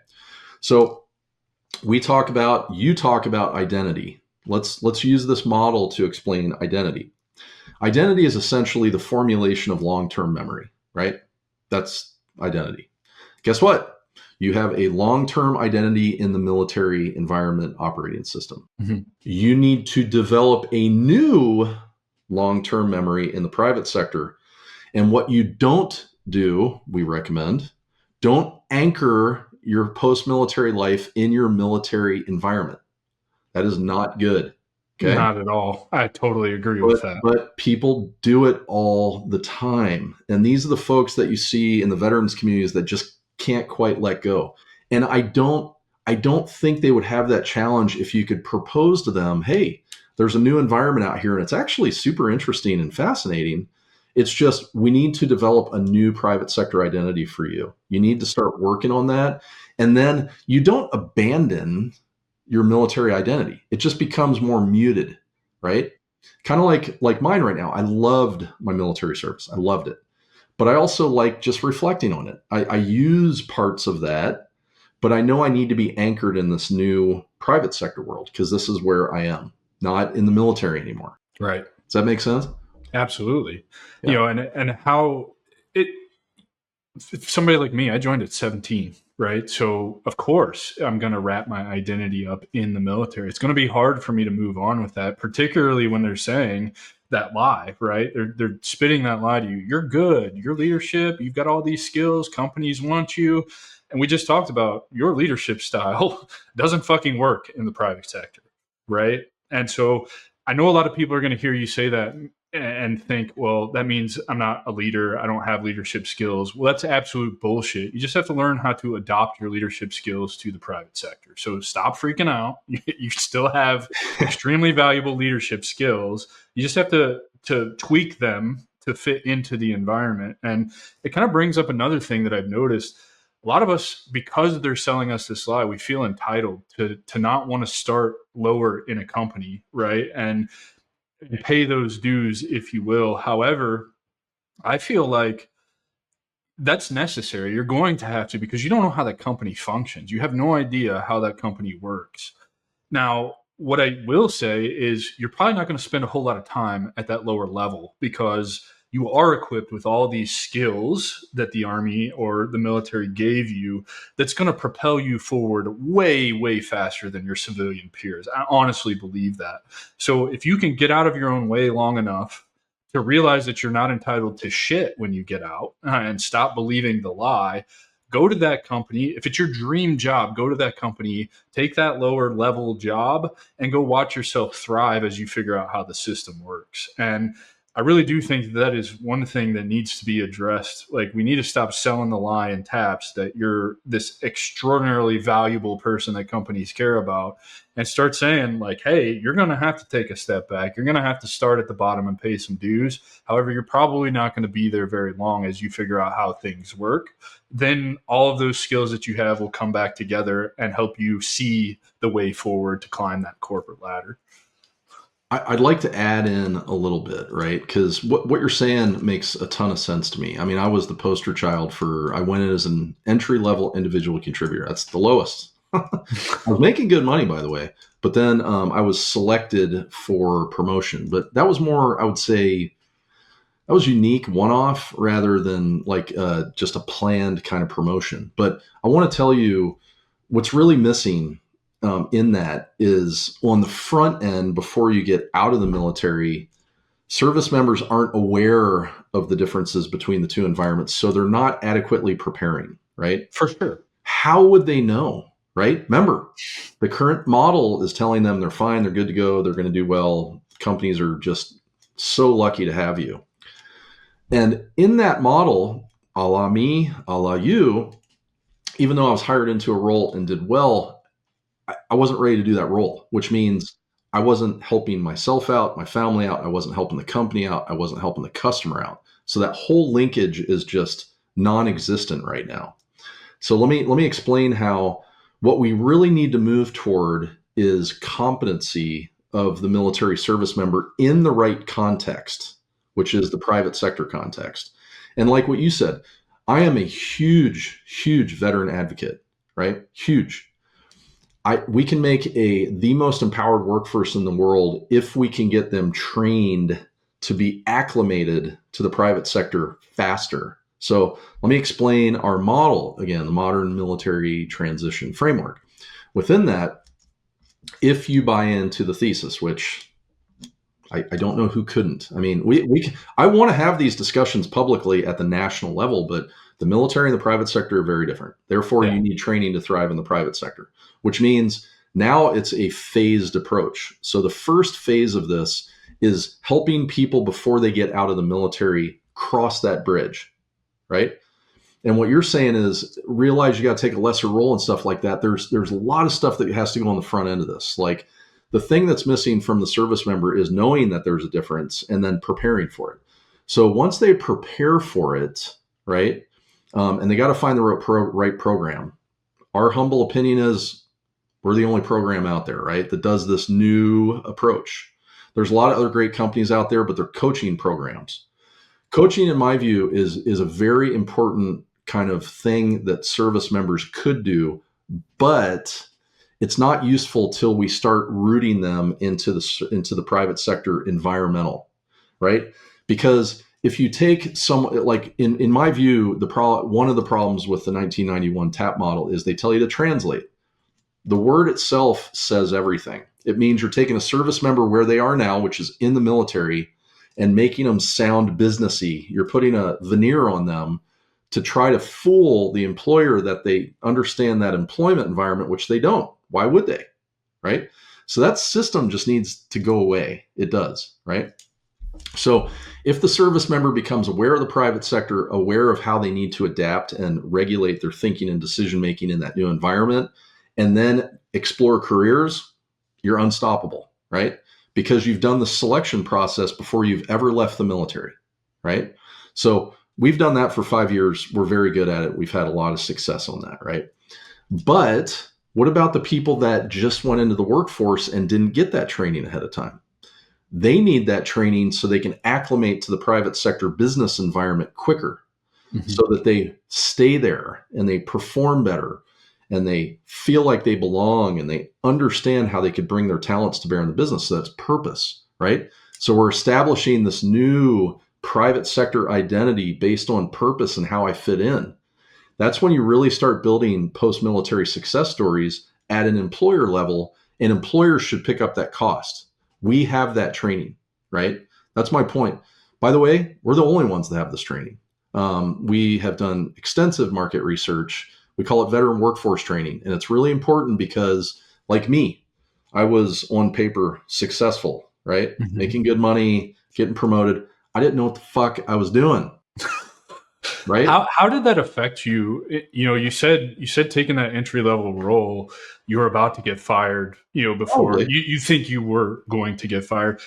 So you talk about identity. Let's use this model to explain identity. Identity is essentially the formulation of long-term memory, right? That's identity. Guess what? You have a long-term identity in the military environment operating system. Mm-hmm. You need to develop a new long-term memory in the private sector. And what you don't do, we recommend, don't anchor your post-military life in your military environment. That is not good. Okay? Not at all. I totally agree with that. But people do it all the time. And these are the folks that you see in the veterans communities that just can't quite let go. And I don't think they would have that challenge if you could propose to them, hey, there's a new environment out here and it's actually super interesting and fascinating. It's just we need to develop a new private sector identity for you. You need to start working on that. And then you don't abandon your military identity. It just becomes more muted, right? Kind of like mine right now. I loved my military service. I loved it. But I also like just reflecting on it. I use parts of that, but I know I need to be anchored in this new private sector world because this is where I am, not in the military anymore. Right. Does that make sense? Absolutely. Yeah. And how somebody like me, I joined at 17, right? So of course I'm going to wrap my identity up in the military. It's going to be hard for me to move on with that, particularly when they're saying that lie, right? They're spitting that lie to you. You're good. Your leadership, you've got all these skills. Companies want you. And we just talked about your leadership style doesn't fucking work in the private sector, right? And so I know a lot of people are going to hear you say that and think, well, that means I'm not a leader. I don't have leadership skills. Well, that's absolute bullshit. You just have to learn how to adopt your leadership skills to the private sector. So stop freaking out. You still have extremely valuable leadership skills. You just have to tweak them to fit into the environment. And it kind of brings up another thing that I've noticed. A lot of us, because they're selling us this lie, we feel entitled to not want to start lower in a company, right? And pay those dues, if you will. However, I feel like that's necessary. You're going to have to, because you don't know how that company functions. You have no idea how that company works. Now, what I will say is you're probably not going to spend a whole lot of time at that lower level because you are equipped with all these skills that the Army or the military gave you that's going to propel you forward way, way faster than your civilian peers. I honestly believe that. So if you can get out of your own way long enough to realize that you're not entitled to shit when you get out and stop believing the lie, go to that company. If it's your dream job, go to that company, take that lower level job and go watch yourself thrive as you figure out how the system works. And I really do think that is one thing that needs to be addressed. Like, we need to stop selling the lie in taps that you're this extraordinarily valuable person that companies care about and start saying, like, hey, you're going to have to take a step back. You're going to have to start at the bottom and pay some dues. However, you're probably not going to be there very long as you figure out how things work. Then all of those skills that you have will come back together and help you see the way forward to climb that corporate ladder. I'd like to add in a little bit, right? Because what you're saying makes a ton of sense to me. I mean, I was the poster child I went in as an entry-level individual contributor. That's the lowest. I was making good money, by the way. But then I was selected for promotion. But that was more, I would say, that was unique, one-off, rather than like just a planned kind of promotion. But I want to tell you what's really missing in that is on the front end, before you get out of the military, service members aren't aware of the differences between the two environments. So they're not adequately preparing, right? For sure. How would they know, right? Remember, the current model is telling them they're fine, they're good to go, they're going to do well. Companies are just so lucky to have you. And in that model, a la me, a la you, even though I was hired into a role and did well, I wasn't ready to do that role, which means I wasn't helping myself out, my family out. I wasn't helping the company out. I wasn't helping the customer out. So that whole linkage is just non-existent right now. So let me explain how what we really need to move toward is competency of the military service member in the right context, which is the private sector context. And like what you said, I am a huge, huge veteran advocate, right? Huge. We can make the most empowered workforce in the world if we can get them trained to be acclimated to the private sector faster. So let me explain our model again, the modern military transition framework. Within that, if you buy into the thesis, which I don't know who couldn't. I mean, I want to have these discussions publicly at the national level, but the military and the private sector are very different. Therefore, you need training to thrive in the private sector, which means now it's a phased approach. So the first phase of this is helping people before they get out of the military cross that bridge, right? And what you're saying is realize you got to take a lesser role and stuff like that. There's a lot of stuff that has to go on the front end of this. Like the thing that's missing from the service member is knowing that there's a difference and then preparing for it. So once they prepare for it, right, and they got to find the right program. Our humble opinion is we're the only program out there, right, that does this new approach. There's a lot of other great companies out there, but they're coaching programs. Coaching, in my view, is a very important kind of thing that service members could do, but it's not useful till we start rooting them into the private sector environmental, right? Because if you take some, like in my view, one of the problems with the 1991 TAP model is they tell you to translate. The word itself says everything. It means you're taking a service member where they are now, which is in the military, and making them sound businessy. You're putting a veneer on them to try to fool the employer that they understand that employment environment, which they don't. Why would they? Right? So that system just needs to go away. It does, right? So if the service member becomes aware of the private sector, aware of how they need to adapt and regulate their thinking and decision making in that new environment, and then explore careers, you're unstoppable, right? Because you've done the selection process before you've ever left the military, right? So we've done that for 5 years. We're very good at it. We've had a lot of success on that, right? But what about the people that just went into the workforce and didn't get that training ahead of time? They need that training so they can acclimate to the private sector business environment quicker, so that they stay there and they perform better and they feel like they belong and they understand how they could bring their talents to bear in the business. So that's purpose, right? So we're establishing this new private sector identity based on purpose and how I fit in. That's when you really start building post-military success stories at an employer level, and employers should pick up that cost. We have that training, right? That's my point. By the way, we're the only ones that have this training. We have done extensive market research. We call it veteran workforce training. And it's really important because, like me, I was on paper successful, right? Making good money, getting promoted. I didn't know what the fuck I was doing. Right? How did that affect you? You said taking that entry level role, you were about to get fired, before you think you were going to get fired.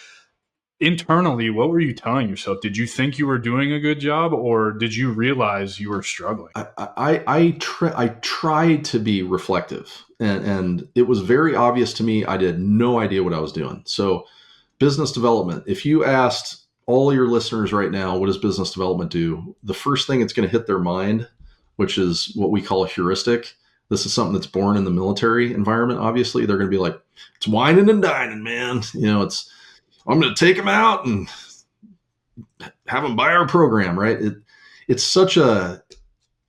Internally, what were you telling yourself? Did you think you were doing a good job, or did you realize you were struggling? I tried to be reflective, and it was very obvious to me. I had no idea what I was doing. So business development, if you asked all your listeners right now, what does business development do? The first thing it's going to hit their mind, which is what we call a heuristic. This is something that's born in the military environment. Obviously, they're going to be like, it's whining and dining, man. I'm going to take them out and have them buy our program, right? It's such a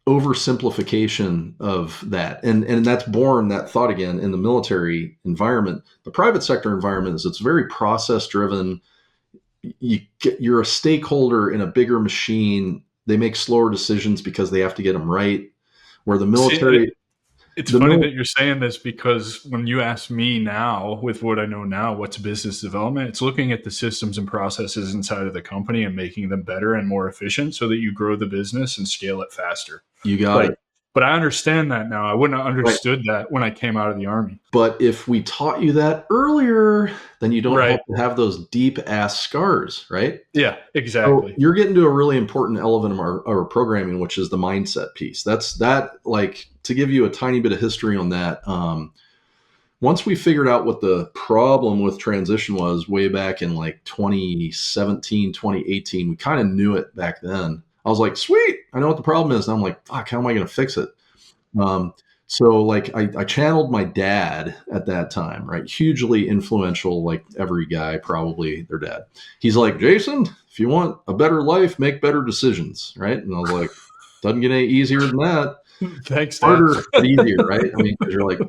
oversimplification of that. And that's born, that thought again, in the military environment. The private sector environment it's very process driven. You're a stakeholder in a bigger machine. They make slower decisions because they have to get them right. Where the military... It's funny that you're saying this, because when you ask me now, with what I know now, what's business development, it's looking at the systems and processes inside of the company and making them better and more efficient so that you grow the business and scale it faster. You got it. But I understand that now. I wouldn't have Right. understood that when I came out of the Army. But if we taught you that earlier, then you don't have Right. to have those deep ass scars, right? Yeah, So exactly. you're getting to a really important element of our programming, which is the mindset piece. Like to give you a tiny bit of history on that. Once we figured out what the problem with transition was way back in like 2017, 2018, we kind of knew it back then. I was like, sweet, I know what the problem is. And I'm like, fuck, how am I going to fix it? Um, so like I channeled my dad at that time, right? Hugely influential, like every guy, probably their dad. He's like, Jason, if you want a better life, make better decisions, right? And I was like, doesn't get any easier than that. Thanks, Dad. Harder, but easier, right? I mean, because you're like,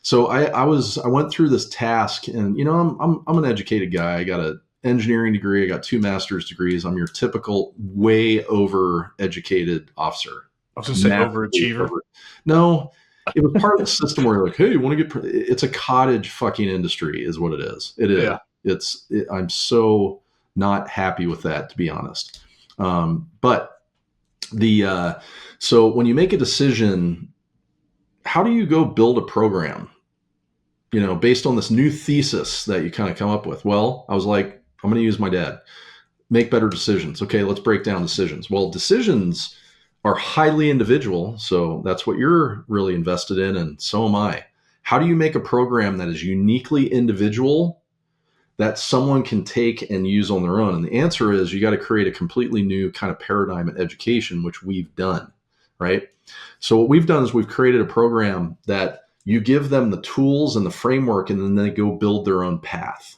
so I went through this task, and I'm an educated guy. I got an engineering degree. I got 2 master's degrees. I'm your typical way over educated officer. I was going to say Massively overachiever. over. No, it was part of the system where you're like, hey, you want to get? It's a cottage fucking industry, is what it is. It is. Yeah. I'm so not happy with that, to be honest. But the so when you make a decision, how do you go build a program? Based on this new thesis that you kind of come up with. Well, I was like, I'm going to use my dad. Make better decisions. Okay, let's break down decisions. Well, decisions are highly individual. So that's what you're really invested in, and so am I. How do you make a program that is uniquely individual that someone can take and use on their own? And the answer is you got to create a completely new kind of paradigm in education, which we've done, right? So what we've done is we've created a program that you give them the tools and the framework, and then they go build their own path.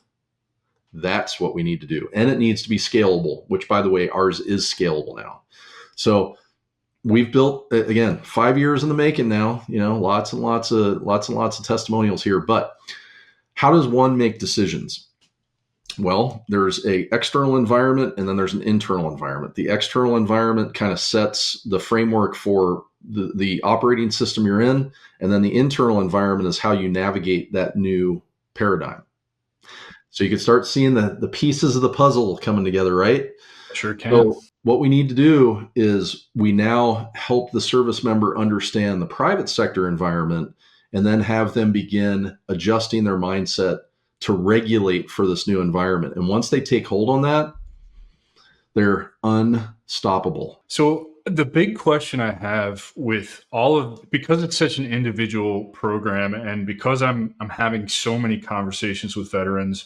That's what we need to do. And it needs to be scalable, which, by the way, ours is scalable now. So we've built, again, 5 years in the making now, lots and lots of testimonials here. But how does one make decisions? Well, there's a external environment, and then there's an internal environment. The external environment kind of sets the framework for the operating system you're in, and then the internal environment is how you navigate that new paradigm. So you can start seeing the pieces of the puzzle coming together, right? Sure can. So what we need to do is we now help the service member understand the private sector environment, and then have them begin adjusting their mindset to regulate for this new environment. And once they take hold on that, they're unstoppable. So the big question I have with because it's such an individual program, and because I'm having so many conversations with veterans,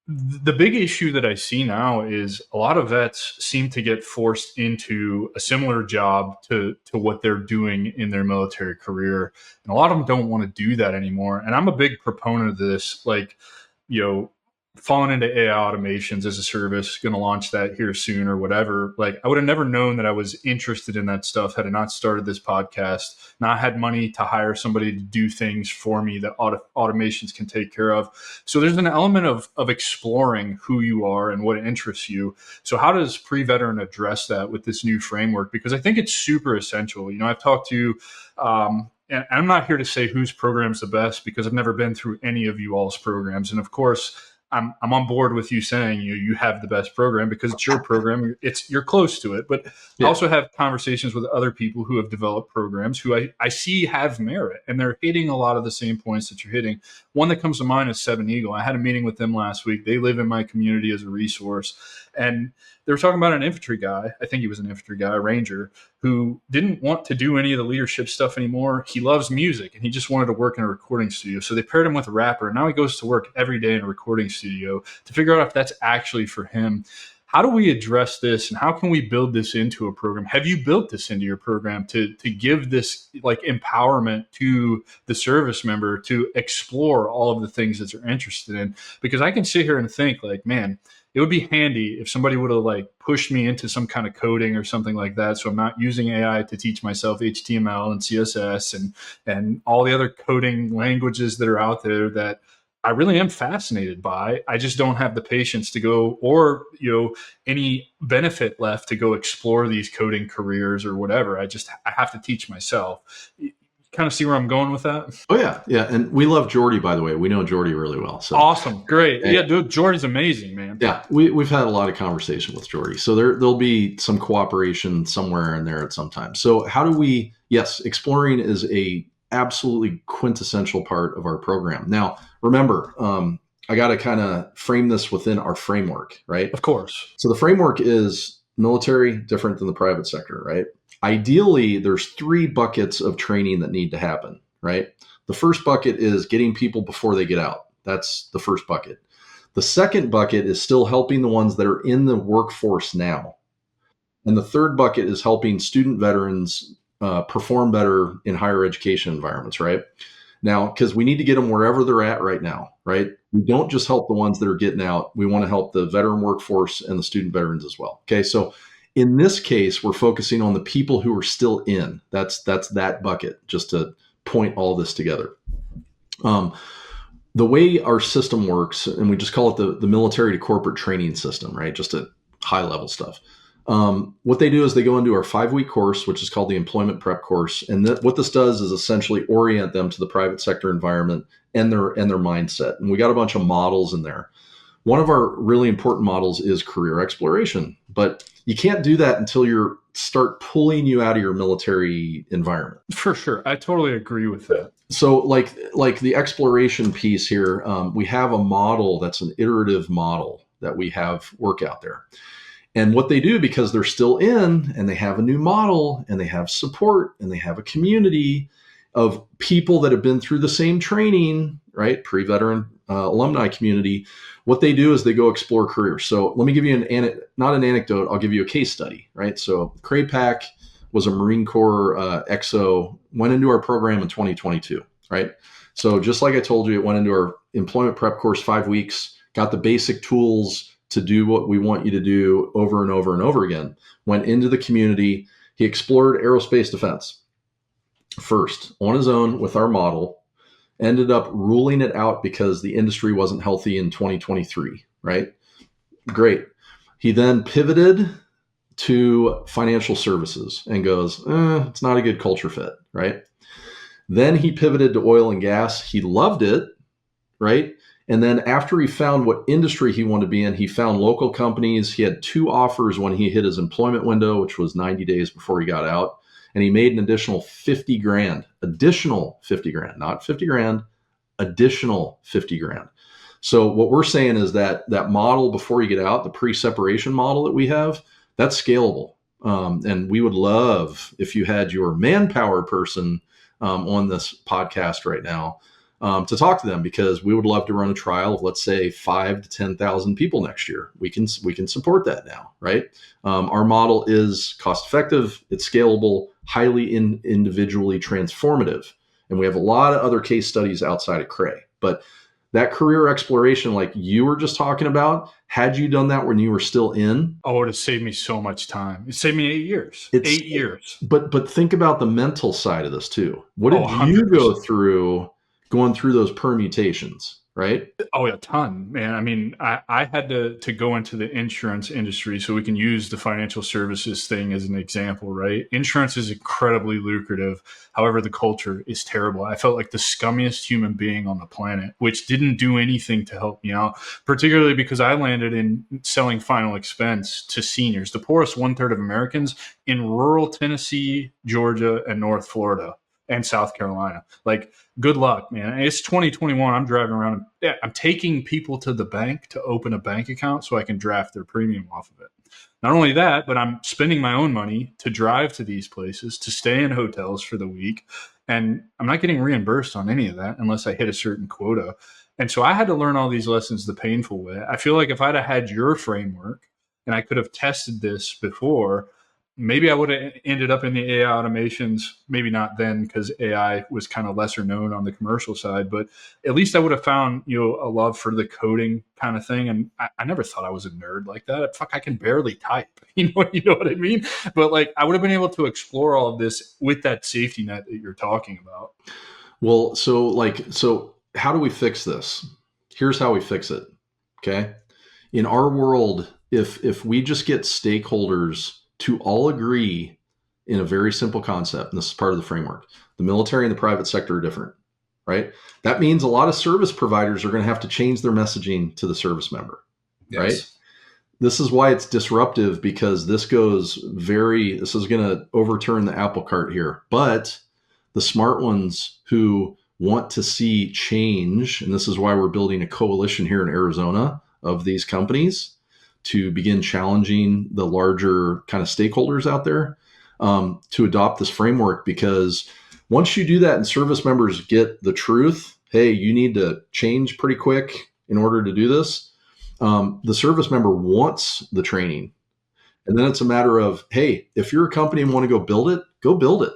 the big issue that I see now is a lot of vets seem to get forced into a similar job to what they're doing in their military career. And a lot of them don't want to do that anymore. And I'm a big proponent of this, like, falling into AI automations as a service, going to launch that here soon or whatever. Like, I would have never known that I was interested in that stuff had I not started this podcast, not had money to hire somebody to do things for me that automations can take care of. So there's an element of exploring who you are and what interests you. So how does PreVeteran address that with this new framework? Because I think it's super essential. I've talked to, and I'm not here to say whose program's the best, because I've never been through any of you all's programs. And of course, I'm on board with you saying you have the best program because it's your program. You're close to it. But I also have conversations with other people who have developed programs who I see have merit, and they're hitting a lot of the same points that you're hitting. One that comes to mind is Seven Eagle. I had a meeting with them last week. They live in my community as a resource. And they were talking about an infantry guy. I think he was an infantry guy, a ranger, who didn't want to do any of the leadership stuff anymore. He loves music, and he just wanted to work in a recording studio. So they paired him with a rapper. And now he goes to work every day in a recording studio to figure out if that's actually for him. How do we address this, and how can we build this into a program? Have you built this into your program to give this like empowerment to the service member to explore all of the things that they're interested in? Because I can sit here and think like, man, it would be handy if somebody would have like pushed me into some kind of coding or something like that. So I'm not using AI to teach myself HTML and CSS and all the other coding languages that are out there that I really am fascinated by. I just don't have the patience to go, or any benefit left to go explore these coding careers or whatever. I have to teach myself. kind of see where I'm going with that? Oh yeah, yeah, and we love Jordy, by the way. We know Jordy really well. So Awesome, great. Yeah, dude, Jordy's amazing, man. yeah, we've had a lot of conversation with Jordy. So there'll be some cooperation somewhere in there at some time. So how do we? Yes, exploring is a absolutely quintessential part of our program. Now, remember, I got to kind of frame this within our framework, right? Of course. So the framework is military, different than the private sector, right? Ideally, there's 3 buckets of training that need to happen, right? The first bucket is getting people before they get out. That's the first bucket. The second bucket is still helping the ones that are in the workforce now. And the third bucket is helping student veterans perform better in higher education environments, right? Now, because we need to get them wherever they're at right now, right? We don't just help the ones that are getting out. We want to help the veteran workforce and the student veterans as well. Okay, so in this case, we're focusing on the people who are still in. That's that bucket, just to point all this together. The way our system works, and we just call it the military to corporate training system, right? Just a high level stuff. What they do is they go into our 5-week course, which is called the employment prep course. And what this does is essentially orient them to the private sector environment and their mindset. And we got a bunch of models in there. One of our really important models is career exploration, but you can't do that until you start pulling you out of your military environment. For sure. I totally agree with that. So like the exploration piece here, we have a model that's an iterative model that we have work out there. And what they do, because they're still in and they have a new model and they have support and they have a community of people that have been through the same training, right? PreVeteran alumni community. What they do is they go explore careers. So let me give you not an anecdote, I'll give you a case study, right? So Crapac was a Marine Corps XO, went into our program in 2022, right? So just like I told you, it went into our employment prep course, 5 weeks, got the basic tools to do what we want you to do over and over and over again, went into the community. He explored aerospace defense first on his own with our model, ended up ruling it out because the industry wasn't healthy in 2023, right? Great. He then pivoted to financial services and goes, it's not a good culture fit, right? Then he pivoted to oil and gas. He loved it, right? And then after he found what industry he wanted to be in, he found local companies. He had 2 offers when he hit his employment window, which was 90 days before he got out. And he made an additional 50 grand, not 50 grand, additional 50 grand. So what we're saying is that model before you get out, the pre-separation model that we have, that's scalable. And we would love if you had your manpower person on this podcast right now to talk to them, because we would love to run a trial of, let's say, 5,000 to 10,000 people next year. We can support that now, right? Our model is cost effective, it's scalable, highly individually transformative, and we have a lot of other case studies outside of Cray. But that career exploration, like you were just talking about, had you done that when you were still in? Oh, it would have saved me so much time. It saved me 8 years. 8 years. But think about the mental side of this too. What did 100%. You go through going through those permutations, right? Oh, a ton, man. I mean, I had to go into the insurance industry, so we can use the financial services thing as an example, right? Insurance is incredibly lucrative. However, the culture is terrible. I felt like the scummiest human being on the planet, which didn't do anything to help me out, particularly because I landed in selling final expense to seniors, the poorest 1/3 of Americans in rural Tennessee, Georgia, and North Florida and South Carolina. Like, good luck, man. It's 2021. I'm driving around. I'm taking people to the bank to open a bank account so I can draft their premium off of it. Not only that, but I'm spending my own money to drive to these places, to stay in hotels for the week. And I'm not getting reimbursed on any of that unless I hit a certain quota. And so I had to learn all these lessons the painful way. I feel like if I'd have had your framework and I could have tested this before, maybe I would have ended up in the AI automations. Maybe not then, because AI was kind of lesser known on the commercial side, but at least I would have found, a love for the coding kind of thing. And I never thought I was a nerd like that. Fuck, I can barely type. You know what I mean? But like, I would have been able to explore all of this with that safety net that you're talking about. Well, so how do we fix this? Here's how we fix it. Okay. In our world, if we just get stakeholders to all agree in a very simple concept, and this is part of the framework. The military and the private sector are different, right? That means a lot of service providers are going to have to change their messaging to the service member, Yes. right? This is why it's disruptive, because this is going to overturn the apple cart here. But the smart ones who want to see change, and this is why we're building a coalition here in Arizona of these companies to begin challenging the larger kind of stakeholders out there to adopt this framework. Because once you do that and service members get the truth, hey, you need to change pretty quick in order to do this. The service member wants the training. And then it's a matter of, hey, if you're a company and want to go build it, go build it.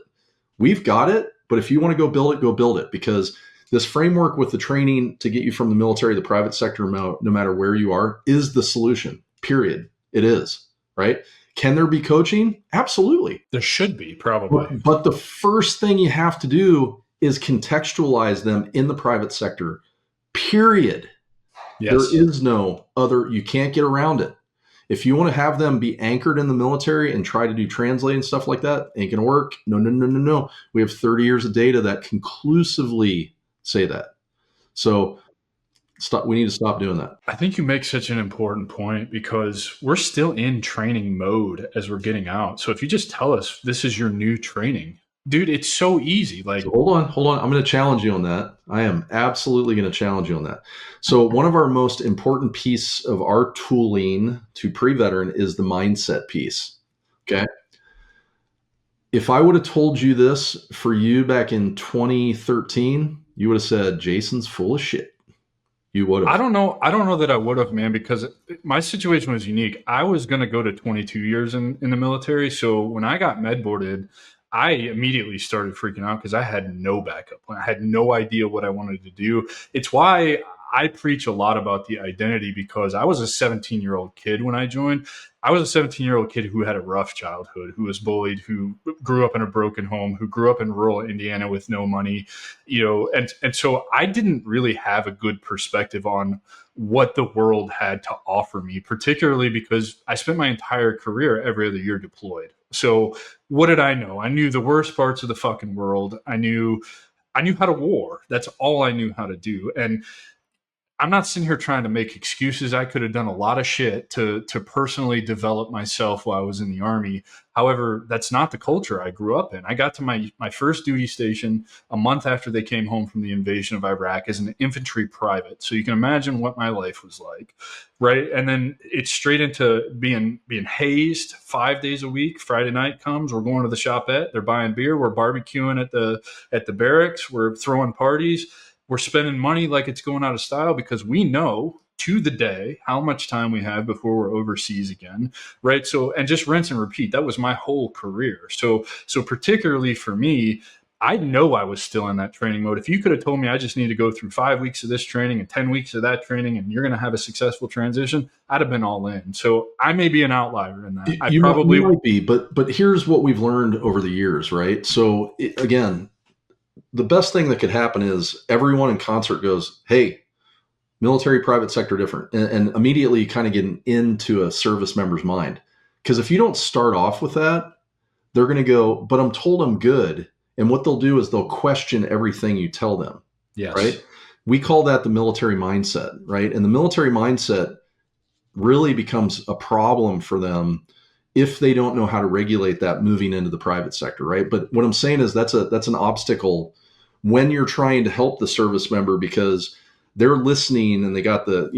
We've got it. But if you want to go build it. Because this framework with the training to get you from the military to the private sector, no matter where you are, is the solution, period. It is, right? Can there be coaching? Absolutely. There should be, probably. But the first thing you have to do is contextualize them in the private sector, period. Yes. There is no other, you can't get around it. If you want to have them be anchored in the military and try to do translate and stuff like that, ain't going to work. No. We have 30 years of data that conclusively say that. So we need to stop doing that. I think you make such an important point, because we're still in training mode as we're getting out. So if you just tell us this is your new training, dude, it's so easy. Like, so hold on. I'm going to challenge you on that. I am absolutely going to challenge you on that. So one of our most important piece of our tooling to PreVeteran is the mindset piece. Okay. If I would have told you this for you back in 2013, you would have said, Jason's full of shit. You would have. I don't know that I would have, man, because my situation was unique. I was going to go to 22 years in the military. So when I got med boarded, I immediately started freaking out because I had no backup plan. I had no idea what I wanted to do. It's why I preach a lot about the identity, because I was a 17-year-old kid when I joined. I was a 17-year-old kid who had a rough childhood, who was bullied, who grew up in a broken home, who grew up in rural Indiana with no money, and so I didn't really have a good perspective on what the world had to offer me, particularly because I spent my entire career every other year deployed. So what did I know? I knew the worst parts of the fucking world. I knew how to war. That's all I knew how to do. And I'm not sitting here trying to make excuses. I could have done a lot of shit to personally develop myself while I was in the Army. However, that's not the culture I grew up in. I got to my first duty station a month after they came home from the invasion of Iraq as an infantry private. So you can imagine what my life was like, right? And then it's straight into being hazed 5 days a week. Friday night comes, we're going to the shopette. They're buying beer. We're barbecuing at the barracks. We're throwing parties. We're spending money like it's going out of style, because we know to the day how much time we have before we're overseas again, right? So, and just rinse and repeat. That was my whole career. So particularly for me, I know I was still in that training mode. If you could have told me I just need to go through 5 weeks of this training and 10 weeks of that training, and you're going to have a successful transition, I'd have been all in. So I may be an outlier in that. You might be, but here's what we've learned over the years, right? So again, the best thing that could happen is everyone in concert goes, hey, military, private sector, different. And immediately kind of getting into a service member's mind. Because if you don't start off with that, they're going to go, but I'm told I'm good. And what they'll do is they'll question everything you tell them. Yes. Right? We call that the military mindset, right? And the military mindset really becomes a problem for them if they don't know how to regulate that moving into the private sector, right? But what I'm saying is that's an obstacle when you're trying to help the service member, because they're listening and they got the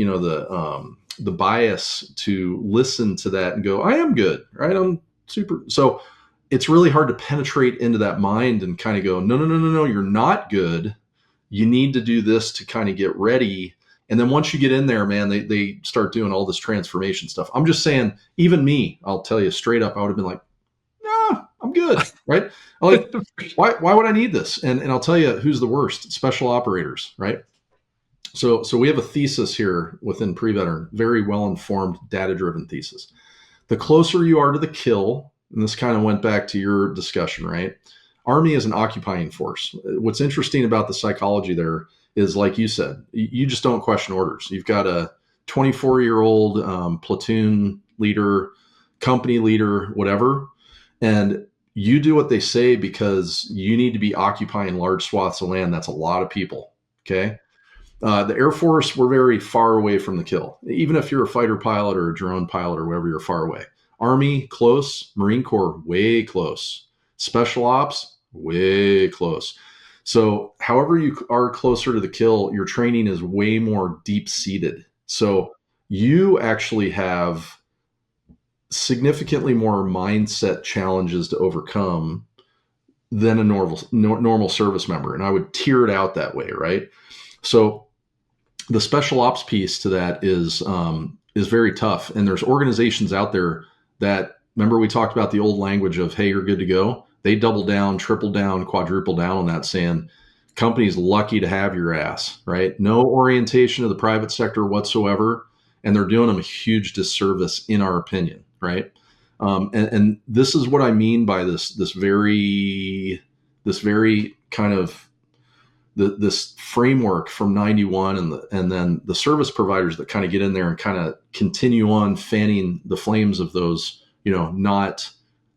bias to listen to that and go, I am good, right? I'm super. So it's really hard to penetrate into that mind and kind of go, no, you're not good. You need to do this to kind of get ready. And then once you get in there, man, they start doing all this transformation stuff. I'm just saying, even me, I'll tell you straight up, I would have been like, nah, I'm good, right? Like, why would I need this? And I'll tell you who's the worst: special operators, right? So we have a thesis here within PreVeteran, very well-informed, data-driven thesis. The closer you are to the kill, and this kind of went back to your discussion, right? Army is an occupying force. What's interesting about the psychology there is, like you said, you just don't question orders. You've got a 24-year-old platoon leader, company leader, whatever, and you do what they say because you need to be occupying large swaths of land. That's a lot of people. Okay. The Air Force, we're very far away from the kill. Even if you're a fighter pilot or a drone pilot or whatever, you're far away. Army, close. Marine Corps, way close. Special Ops, way close. So, however you are closer to the kill, your training is way more deep seated. So, you actually have significantly more mindset challenges to overcome than a normal service member. And I would tier it out that way, right? So, the special ops piece to that is very tough. And there's organizations out there that, remember we talked about the old language of, hey, you're good to go. They double down, triple down, quadruple down on that, saying company's lucky to have your ass, right? No orientation to the private sector whatsoever. And they're doing them a huge disservice in our opinion, right? And this is what I mean by this very kind of this framework from 91 and then the service providers that kind of get in there and kind of continue on fanning the flames of those, not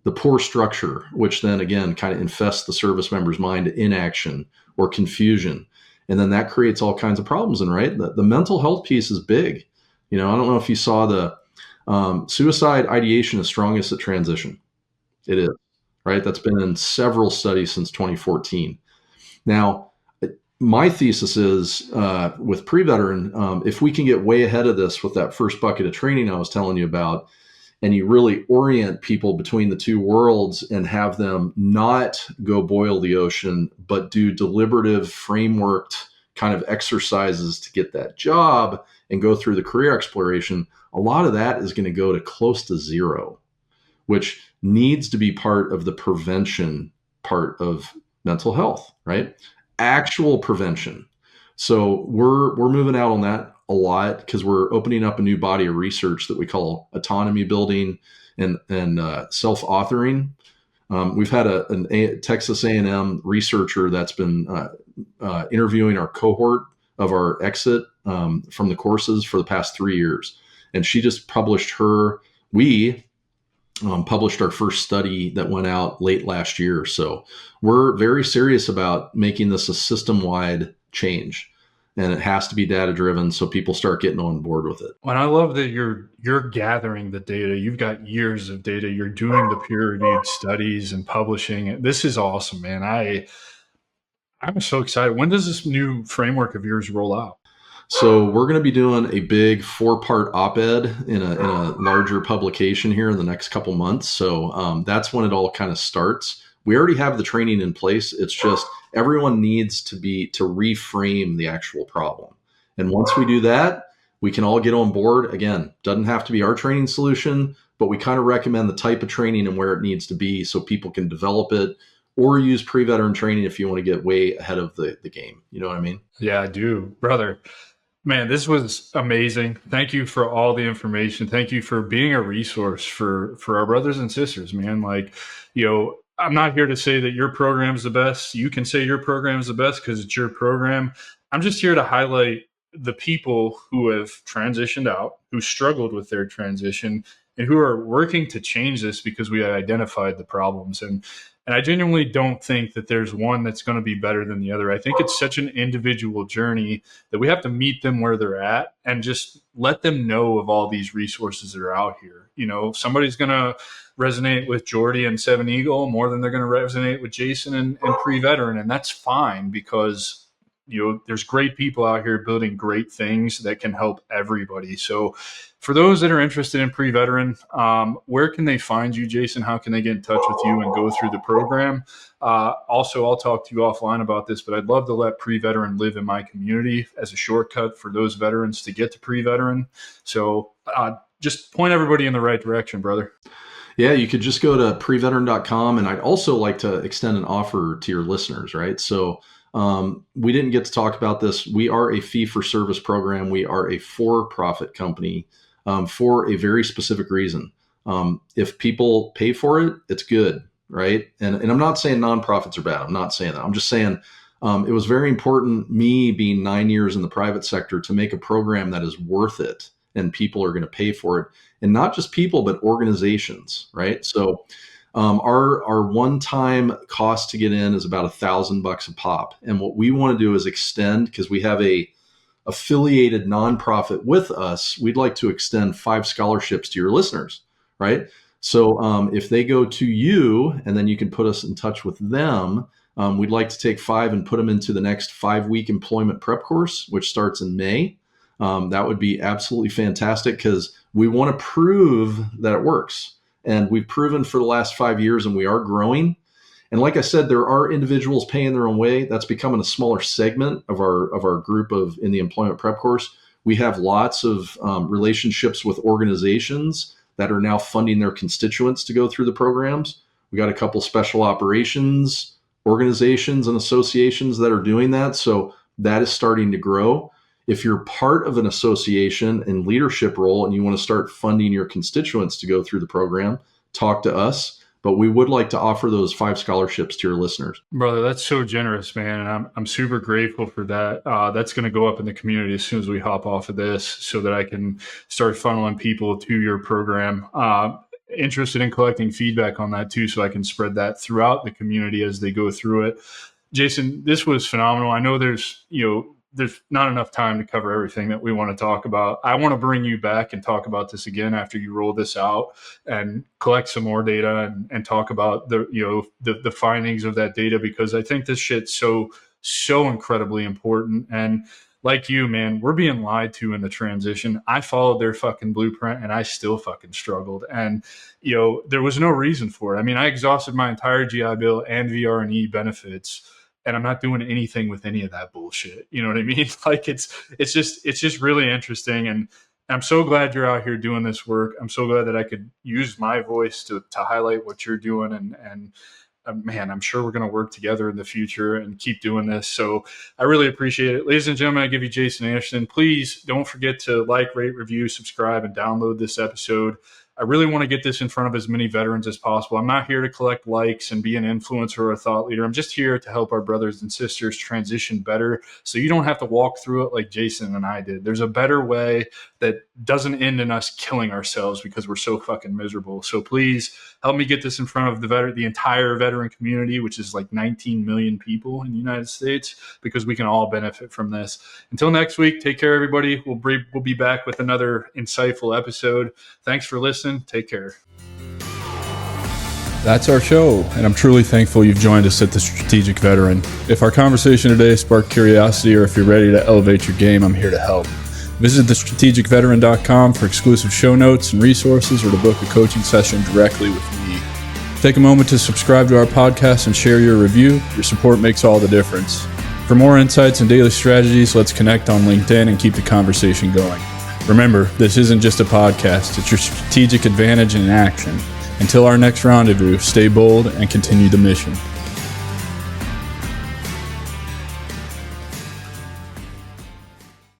the poor structure, which then again kind of infests the service member's mind to inaction or confusion. And then that creates all kinds of problems. And right, the mental health piece is big. I don't know if you saw the suicide ideation is strongest at transition. It is, right? That's been in several studies since 2014. Now, my thesis is with PreVeteran, if we can get way ahead of this with that first bucket of training I was telling you about, and you really orient people between the two worlds and have them not go boil the ocean, but do deliberative, frameworked kind of exercises to get that job and go through the career exploration, a lot of that is going to go to close to zero, which needs to be part of the prevention part of mental health, right? Actual prevention. So we're moving out on that a lot because we're opening up a new body of research that we call autonomy building and self-authoring. We've had a Texas A&M researcher that's been interviewing our cohort of our exit from the courses for the past 3 years, and she just published we published our first study that went out late last year. So we're very serious about making this a system-wide change, and it has to be data-driven so people start getting on board with it. And I love that you're gathering the data. You've got years of data. You're doing the peer-reviewed studies and publishing it. This is awesome, man. I'm so excited. When does this new framework of yours roll out? So we're going to be doing a big 4-part op-ed in a larger publication here in the next couple months. So that's when it all kind of starts. We already have the training in place. It's just everyone needs to reframe the actual problem. And once we do that, we can all get on board. Again, doesn't have to be our training solution, but we kind of recommend the type of training and where it needs to be so people can develop it, or use PreVeteran training if you want to get way ahead of the game. You know what I mean? Yeah, I do, brother. Man, this was amazing. Thank you for all the information. Thank you for being a resource for our brothers and sisters, man. I'm not here to say that your program is the best. You can say your program is the best because it's your program. I'm just here to highlight the people who have transitioned out, who struggled with their transition, and who are working to change this because we have identified the problems. And I genuinely don't think that there's one that's going to be better than the other. I think it's such an individual journey that we have to meet them where they're at and just let them know of all these resources that are out here. Somebody's going to resonate with Jordy and Seven Eagle more than they're going to resonate with Jason and PreVeteran. And that's fine because there's great people out here building great things that can help everybody. So for those that are interested in PreVeteran, where can they find you, Jason? How can they get in touch with you and go through the program? Also, I'll talk to you offline about this, but I'd love to let PreVeteran live in my community as a shortcut for those veterans to get to PreVeteran. So just point everybody in the right direction, brother. Yeah, you could just go to preveteran.com. And I'd also like to extend an offer to your listeners, right? So we didn't get to talk about this. We are a fee-for-service program. We are a for-profit company for a very specific reason. If people pay for it, it's good, right? And I'm not saying nonprofits are bad. I'm not saying that. I'm just saying it was very important, me being 9 years in the private sector, to make a program that is worth it and people are going to pay for it. And not just people, but organizations, right? So Our one-time cost to get in is about $1,000 a pop. And what we want to do is extend, because we have a affiliated nonprofit with us, we'd like to extend 5 scholarships to your listeners, right? So if they go to you and then you can put us in touch with them, we'd like to take 5 and put them into the next 5-week employment prep course, which starts in May. That would be absolutely fantastic, because we want to prove that it works. And we've proven for the last 5 years, and we are growing. And like I said, there are individuals paying their own way. That's becoming a smaller segment of our group in the employment prep course. We have lots of relationships with organizations that are now funding their constituents to go through the programs. We got a couple special operations organizations and associations that are doing that. So that is starting to grow. If you're part of an association in leadership role and you want to start funding your constituents to go through the program, talk to us. But we would like to offer those 5 scholarships to your listeners. Brother, that's so generous, man. And I'm super grateful for that. That's going to go up in the community as soon as we hop off of this, so that I can start funneling people to your program. Interested in collecting feedback on that too, so I can spread that throughout the community as they go through it. Jason, this was phenomenal. I know there's not enough time to cover everything that we want to talk about. I want to bring you back and talk about this again after you roll this out and collect some more data and talk about the findings of that data, because I think this shit's so incredibly important. And like you, man, we're being lied to in the transition. I followed their fucking blueprint and I still fucking struggled. And, there was no reason for it. I mean, I exhausted my entire GI Bill and VR&E benefits, and I'm not doing anything with any of that bullshit. You know what I mean? Like it's just really interesting. And I'm so glad you're out here doing this work. I'm so glad that I could use my voice to highlight what you're doing. And man, I'm sure we're going to work together in the future and keep doing this. So I really appreciate it. Ladies and gentlemen, I give you Jason Anderson. Please don't forget to like, rate, review, subscribe, and download this episode. I really want to get this in front of as many veterans as possible. I'm not here to collect likes and be an influencer or a thought leader. I'm just here to help our brothers and sisters transition better, so you don't have to walk through it like Jason and I did. There's a better way that doesn't end in us killing ourselves because we're so fucking miserable. So please help me get this in front of the entire veteran community, which is like 19 million people in the United States, because we can all benefit from this. Until next week, take care, everybody. We'll be back with another insightful episode. Thanks for listening. Take care. That's our show, and I'm truly thankful you've joined us at the Strategic Veteran. If our conversation today sparked curiosity, or if you're ready to elevate your game, I'm here to help. Visit thestrategicveteran.com for exclusive show notes and resources, or to book a coaching session directly with me. Take a moment to subscribe to our podcast and share your review. Your support makes all the difference. For more insights and daily strategies, let's connect on LinkedIn and keep the conversation going. Remember, this isn't just a podcast, it's your strategic advantage in action. Until our next rendezvous, stay bold and continue the mission.